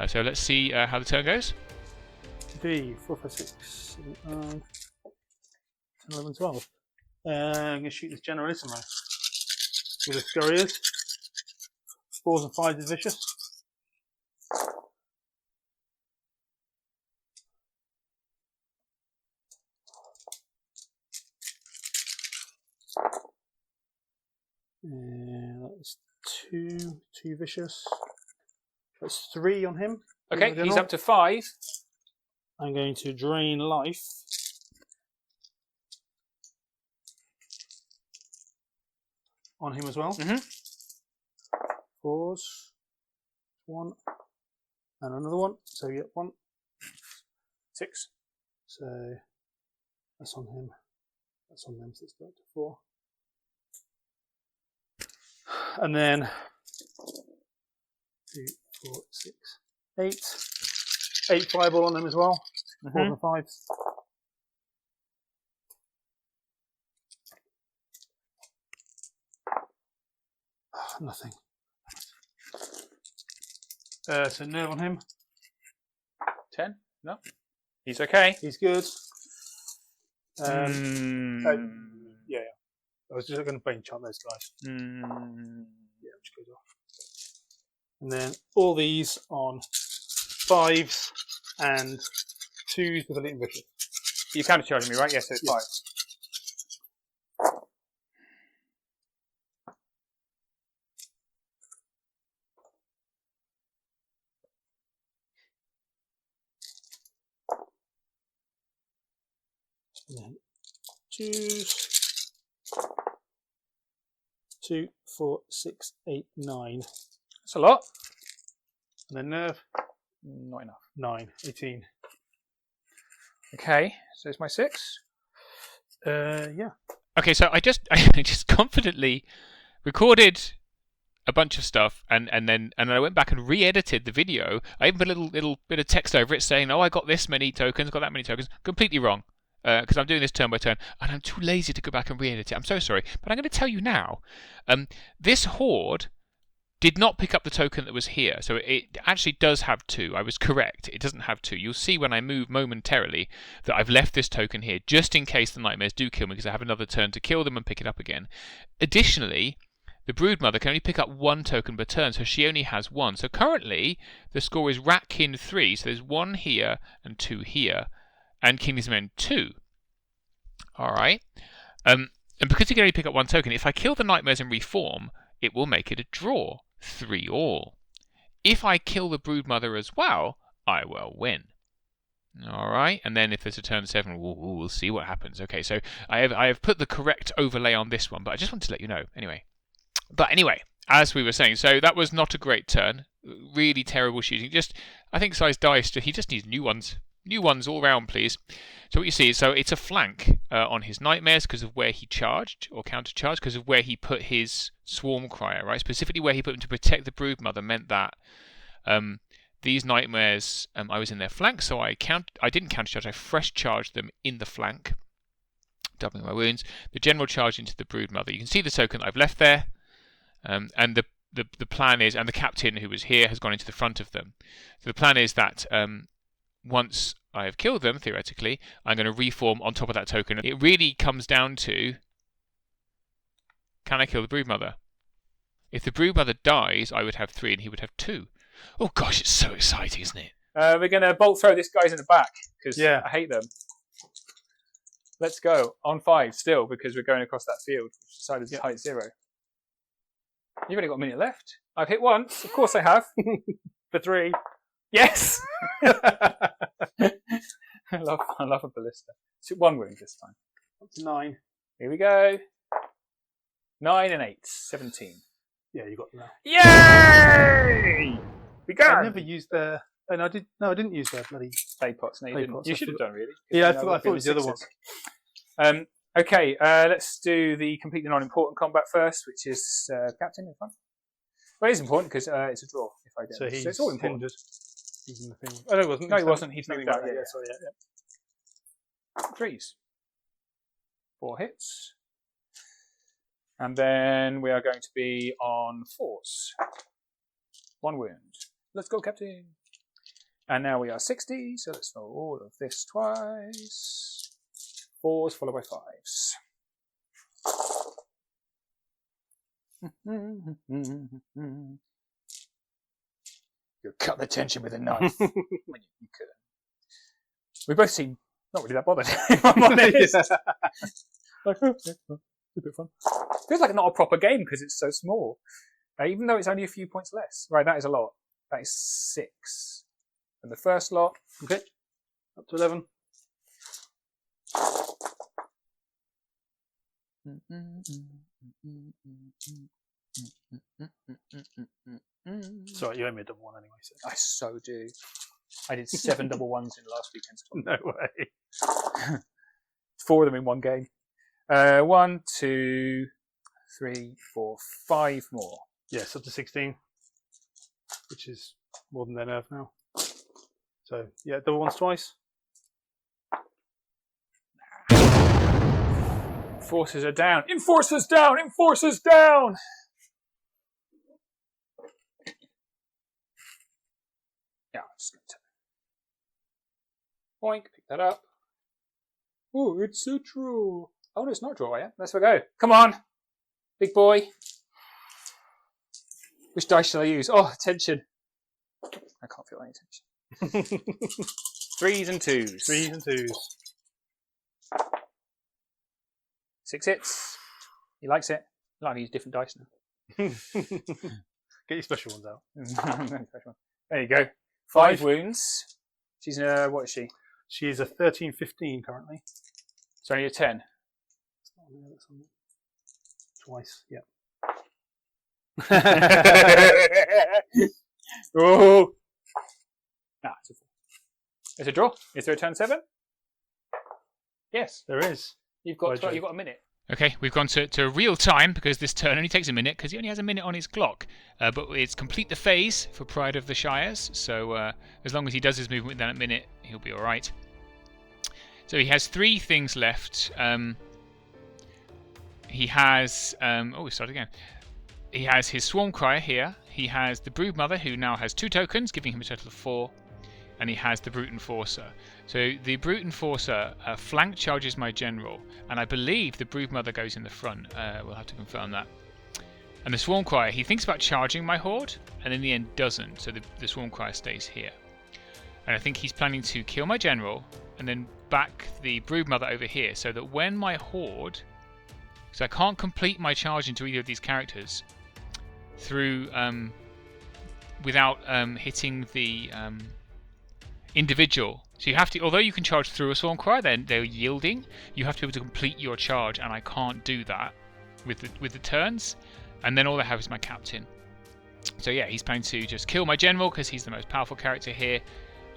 [SPEAKER 3] So let's see how the turn goes.
[SPEAKER 2] 3, 4, 5, 6, 7, 8, 9, 10, 11, 12. I'm going to shoot this general somewhere with the scurriers. 4s and 5s is vicious. That's 2 vicious. That's 3 on him.
[SPEAKER 1] Okay, he's up to 5.
[SPEAKER 2] I'm going to drain life. On him as well. 4s. 1. And another 1. So you get 1.
[SPEAKER 1] 6.
[SPEAKER 2] So that's on him. That's on them. So it's back to 4. And then 2, 4, 6, 8. 8 fireball on them as well. 4 and 5s. Nothing. So nerve on him.
[SPEAKER 1] 10? No. He's okay.
[SPEAKER 2] He's good. Yeah. I was just going to brain chant those guys. Yeah, which goes off. And then all these on 5s and 2s with a little vicious.
[SPEAKER 1] You countercharging me, right? Yes, so it's 5.
[SPEAKER 2] And then 2s. 2, 4, 6, 8, 9.
[SPEAKER 1] That's a lot.
[SPEAKER 2] And then nerve.
[SPEAKER 1] Not enough.
[SPEAKER 2] 9, 18.
[SPEAKER 1] Okay, so it's my 6.
[SPEAKER 2] Yeah.
[SPEAKER 3] Okay, so I just confidently recorded a bunch of stuff and I went back and re-edited the video. I even put a little bit of text over it saying, "Oh, I got this many tokens, got that many tokens." Completely wrong. Because I'm doing this turn by turn, and I'm too lazy to go back and re-edit it. I'm so sorry, but I'm going to tell you now. This horde did not pick up the token that was here, so it actually does have 2. I was correct. It doesn't have 2. You'll see when I move momentarily that I've left this token here, just in case the nightmares do kill me, because I have another turn to kill them and pick it up again. Additionally, the broodmother can only pick up 1 token per turn, so she only has 1. So currently, the score is Ratkin 3, so there's 1 here and 2 here. And King's Men 2. Alright. And because you can only pick up 1 token, if I kill the nightmares and reform, it will make it a draw. 3-all. If I kill the broodmother as well, I will win. Alright, and then if there's a turn 7, we'll see what happens. Okay, so I have put the correct overlay on this one, but I just wanted to let you know. Anyway, as we were saying, so that was not a great turn. Really terrible shooting. I think size dice, he just needs new ones. New ones all round, please. So what you see is, so it's a flank on his nightmares because of where he charged or countercharged, because of where he put his swarm crier, right? Specifically where he put him to protect the broodmother meant that these nightmares, I was in their flank, so I didn't countercharge. I fresh charged them in the flank, doubling my wounds. The general charged into the broodmother. You can see the token that I've left there, and the plan is, and the captain who was here has gone into the front of them. So the plan is that once I have killed them, theoretically, I'm going to reform on top of that token. It really comes down to, can I kill the broodmother? If the broodmother dies, I would have 3 and he would have 2. Oh gosh, it's so exciting, isn't it?
[SPEAKER 1] We're going to bolt throw this guy's in the back because I hate them. Let's go on 5 still because we're going across that field, which decided to height 0. You've only got a minute left. I've hit once. Of course I have.
[SPEAKER 2] For 3.
[SPEAKER 1] Yes! I love a ballista. It's 1 wound this time.
[SPEAKER 2] Up to 9.
[SPEAKER 1] Here we go. 9 and 8. 17.
[SPEAKER 2] Yeah, you got them now.
[SPEAKER 1] Yay! We go!
[SPEAKER 2] I never used their... And I did. No, I didn't use their bloody...
[SPEAKER 1] Play pots. No, you didn't.
[SPEAKER 2] Pots.
[SPEAKER 1] You should have done, really.
[SPEAKER 2] Yeah, I thought it was the other one.
[SPEAKER 1] Okay, let's do the completely non-important combat first, which is captain in front. Well, it is important because it's a draw if I don't.
[SPEAKER 2] So
[SPEAKER 1] it's all important.
[SPEAKER 2] hindered. He's in the thing.
[SPEAKER 1] Oh, no, he wasn't. No, he wasn't. He's moving back.
[SPEAKER 2] Yeah,
[SPEAKER 1] Yeah.
[SPEAKER 2] sorry, yeah.
[SPEAKER 1] 3s. 4 hits. And then we are going to be on 4s. 1 wound. Let's go, captain. And now we are 60, so let's roll all of this twice. 4s followed by 5s. You cut the tension with a knife when you could. We both seem not really that bothered, if I'm honest. Like, it's a bit fun. Feels like not a proper game because it's so small. Even though it's only a few points less. Right, that is a lot. That is 6. And the first lot.
[SPEAKER 2] Okay. Up to 11. Sorry, you owe me a double 1 anyway. So.
[SPEAKER 1] I so do. I did 7 double 1s in last weekend's tournament.
[SPEAKER 2] No way.
[SPEAKER 1] 4 of them in one game. 1, 2, 3, 4, 5 more.
[SPEAKER 2] Yes, up to 16. Which is more than their nerve now. So, yeah, double 1s twice.
[SPEAKER 1] Forces are down. Enforcers down! Enforcers down! Yeah, I'm just going to boink, pick that up. Oh, it's a draw. Oh, no, it's not a draw yet. Let's go. Come on, big boy. Which dice shall I use? Oh, attention. I can't feel any tension. 3s and 2s.
[SPEAKER 2] 3s and 2s.
[SPEAKER 1] 6 hits. He likes it. I like to use different dice now.
[SPEAKER 2] Get your special ones out.
[SPEAKER 1] There you go. 5 wounds. She's what is she?
[SPEAKER 2] She is a 13-15 currently.
[SPEAKER 1] It's only a 10.
[SPEAKER 2] Twice, yeah.
[SPEAKER 1] Oh! It's a 4. It's a draw. Is there a turn 7? Yes,
[SPEAKER 2] there is.
[SPEAKER 1] You've got a minute.
[SPEAKER 3] Okay, we've gone to real time because this turn only takes a minute because he only has a minute on his clock. But it's complete the phase for Pride of the Shires, so as long as he does his movement within a minute, he'll be alright. So he has 3 things left. He has... we start again. He has his Swarm Crier here. He has the Broodmother, who now has 2 tokens, giving him a total of 4. And he has the Brute Enforcer. So the Brute Enforcer flank charges my general, and I believe the Broodmother goes in the front. We'll have to confirm that. And the Swarm Crier, he thinks about charging my horde, and in the end doesn't, so the Swarm Crier stays here. And I think he's planning to kill my general, and then back the Broodmother over here, so that when my horde... So I can't complete my charge into either of these characters through... without hitting the... individual. So you have to, although you can charge through a Swarm Crier, then they're yielding, you have to be able to complete your charge, and I can't do that with the turns. And then all I have is my captain. So yeah, he's planning to just kill my general because he's the most powerful character here,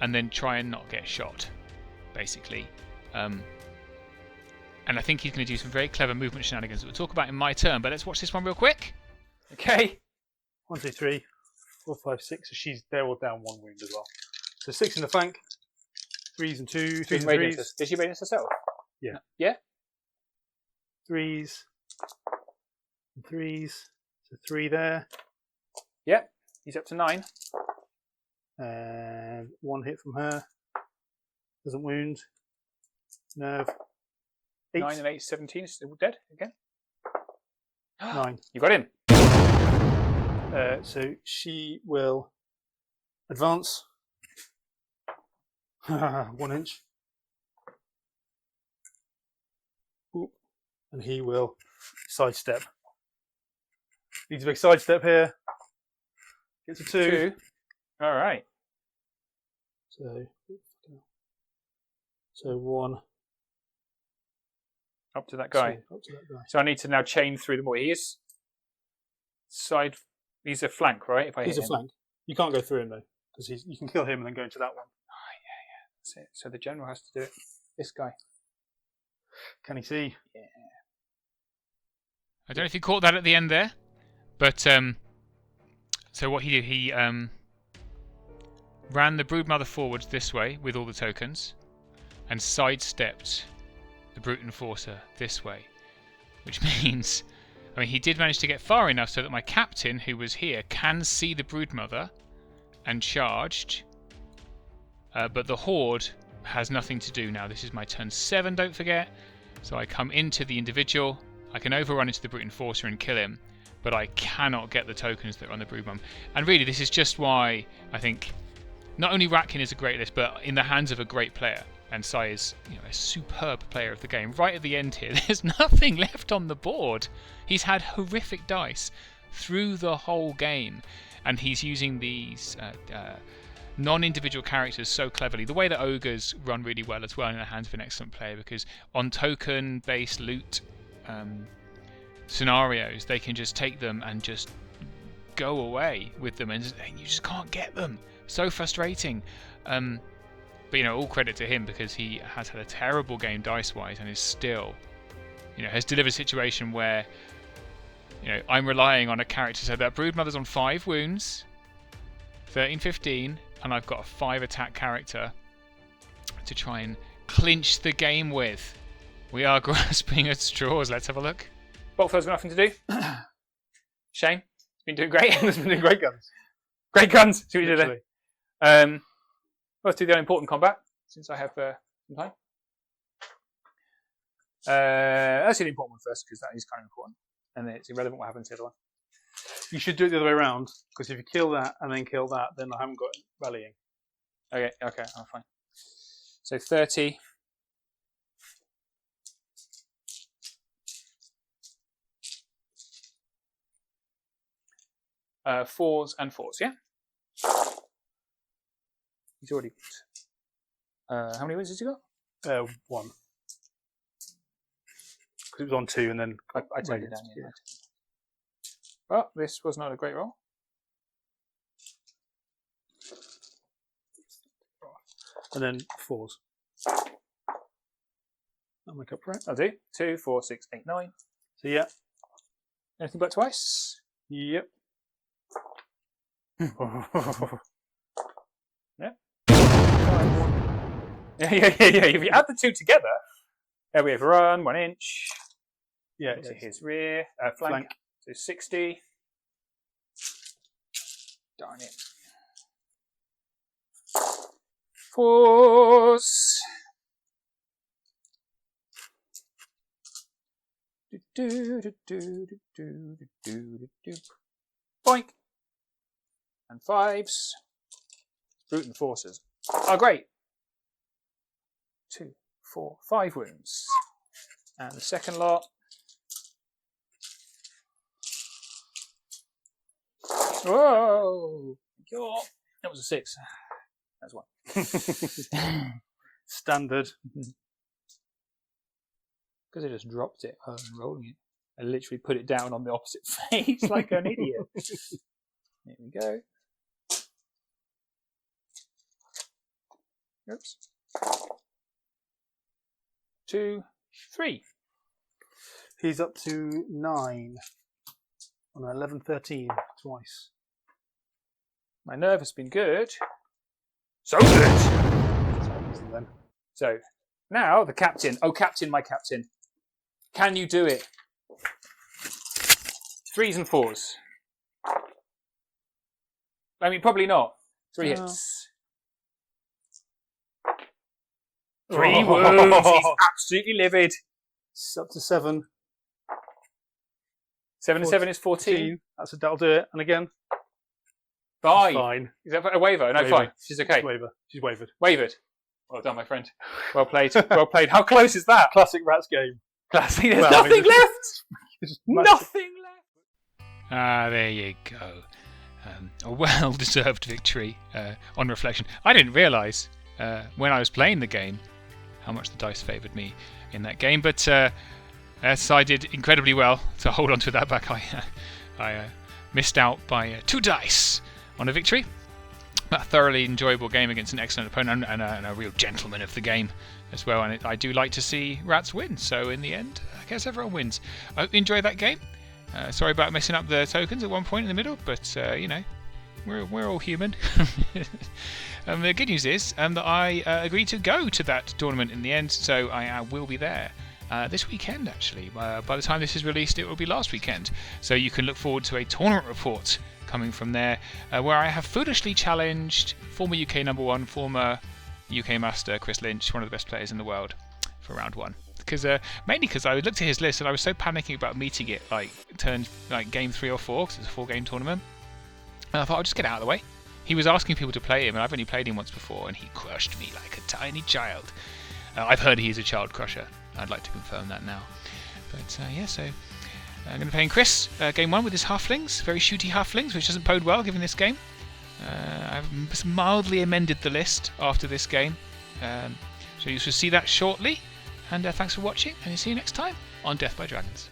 [SPEAKER 3] and then try and not get shot. basically. And I think he's going to do some very clever movement shenanigans that we'll talk about in my turn. But let's watch this one real quick.
[SPEAKER 1] Okay.
[SPEAKER 2] 1, 2, 3, 4, 5, 6. So they're all down 1 wound as well. So 6 in the flank. 3s and 2s. 3s and 3s.
[SPEAKER 1] Did she radiance herself?
[SPEAKER 2] Yeah.
[SPEAKER 1] Yeah?
[SPEAKER 2] 3s and 3s. So 3 there.
[SPEAKER 1] Yep. He's up to 9.
[SPEAKER 2] And 1 hit from her. Doesn't wound. Nerve. 8.
[SPEAKER 1] 9 and 8 is 17. Still dead again.
[SPEAKER 2] 9.
[SPEAKER 1] You got him.
[SPEAKER 2] So she will advance 1 inch. Oop. And he will sidestep. Needs a big sidestep here. Gets a 2.
[SPEAKER 1] All right.
[SPEAKER 2] So 1.
[SPEAKER 1] Up to that guy.
[SPEAKER 2] Up to that guy.
[SPEAKER 1] So I need to now chain through them all. He is side. He's a flank, right? If I
[SPEAKER 2] He's
[SPEAKER 1] hit
[SPEAKER 2] a
[SPEAKER 1] him.
[SPEAKER 2] flank. You can't go through him though, because you can kill him and then go into that one.
[SPEAKER 1] Oh, yeah. That's it. So the general has to do it. This guy.
[SPEAKER 2] Can he see?
[SPEAKER 1] Yeah.
[SPEAKER 3] I don't know if you caught that at the end there, but so what he did, he ran the Broodmother forwards this way with all the tokens, and sidestepped the Brute Enforcer this way, which means, I mean, he did manage to get far enough so that my captain, who was here, can see the Broodmother and charged, but the Horde has nothing to do now. This is my turn 7, don't forget, so I come into the individual. I can overrun into the Brute Enforcer and kill him, but I cannot get the tokens that are on the Broodmum. And really, this is just why I think not only Ratkin is a great list, but in the hands of a great player. And Sai is, a superb player of the game. Right at the end here, there's nothing left on the board. He's had horrific dice through the whole game, and he's using these non-individual characters so cleverly. The way that ogres run really well as well in the hands of an excellent player, because on token-based loot scenarios, they can just take them and just go away with them, and you just can't get them. So frustrating. But all credit to him, because he has had a terrible game dice-wise and is still, has delivered a situation where, I'm relying on a character. So that Broodmother's on 5 wounds, 13, 15, and I've got a 5 attack character to try and clinch the game with. We are grasping at straws. Let's have a look.
[SPEAKER 1] Boltfell's got nothing to do. Shane, he's been doing great.
[SPEAKER 2] He's been doing great guns.
[SPEAKER 1] Great guns. See what you did there. Let's do the important combat, since I have some time. Let's do the important one first, because that is kind of important. And then it's irrelevant what happens to the other one.
[SPEAKER 2] You should do it the other way around, because if you kill that and then kill that, then I haven't got rallying.
[SPEAKER 1] Okay, fine. So 30. Fours and 4s, yeah? He's already got. How many wins has he got?
[SPEAKER 2] 1. Because it was on 2 and then
[SPEAKER 1] I turned it down. Yeah. Well, this was not a great roll.
[SPEAKER 2] And then 4s. I'll make up for it.
[SPEAKER 1] I'll do. 2, 4, 6, 8, 9.
[SPEAKER 2] So yeah.
[SPEAKER 1] Anything but twice?
[SPEAKER 2] Yep.
[SPEAKER 1] Yeah. Yeah. If you add the 2 together, there we have run 1 inch.
[SPEAKER 2] Yeah.
[SPEAKER 1] To his rear flank. So 60. Darn it. 4s. Boink. And 5s. Brute Enforcers. Oh, great. 2, 4, 5 wounds. And the second lot. Whoa! That was a 6. That's 1.
[SPEAKER 2] Standard.
[SPEAKER 1] Because I just dropped it and rolling it. I literally put it down on the opposite face like an idiot. Here we go. Oops. 2, 3.
[SPEAKER 2] He's up to 9 on 11, 13 twice.
[SPEAKER 1] My nerve has been good. So good!
[SPEAKER 2] Then.
[SPEAKER 1] So, now the captain. Oh, captain, my captain. Can you do it? 3s and 4s. I mean, probably not. 3 hits. 3 wounds. He's absolutely livid.
[SPEAKER 2] It's up to 7.
[SPEAKER 1] 7 and 7 is 14.
[SPEAKER 2] That'll do it. And again.
[SPEAKER 1] 5.
[SPEAKER 2] Fine.
[SPEAKER 1] Is that a waiver? No,
[SPEAKER 2] Waiver.
[SPEAKER 1] fine. She's okay.
[SPEAKER 2] She's wavered.
[SPEAKER 1] Wavered. Well done, my friend. Well played. Well played. How close is that?
[SPEAKER 2] Classic Rats game.
[SPEAKER 1] Classic. There's nothing left. Nothing left.
[SPEAKER 3] Ah, there you go. A well-deserved victory on reflection. I didn't realise when I was playing the game how much the dice favoured me in that game, but as I did incredibly well to hold on to that back, I missed out by 2 dice on a victory. A thoroughly enjoyable game against an excellent opponent and a real gentleman of the game as well. And I do like to see Rats win, so in the end, I guess everyone wins. I hope you enjoyed that game. Sorry about messing up the tokens at one point in the middle, but you know, we're all human. The good news is that I agreed to go to that tournament in the end, so I will be there this weekend actually. By the time this is released, it will be last weekend, so you can look forward to a tournament report coming from there, where I have foolishly challenged former UK #1, former UK Master Chris Lynch, one of the best players in the world, for round 1. Mainly because I looked at his list and I was so panicking about meeting it game 3 or 4, because it's a 4-game tournament. And I thought I'll just get out of the way. He was asking people to play him, and I've only played him once before, and he crushed me like a tiny child. I've heard he's a child crusher. I'd like to confirm that now. But yeah, so I'm going to be playing Chris game 1 with his halflings, very shooty halflings, which doesn't bode well given this game. I've mildly amended the list after this game, so you should see that shortly. And thanks for watching, and see you next time on Death by Dragons.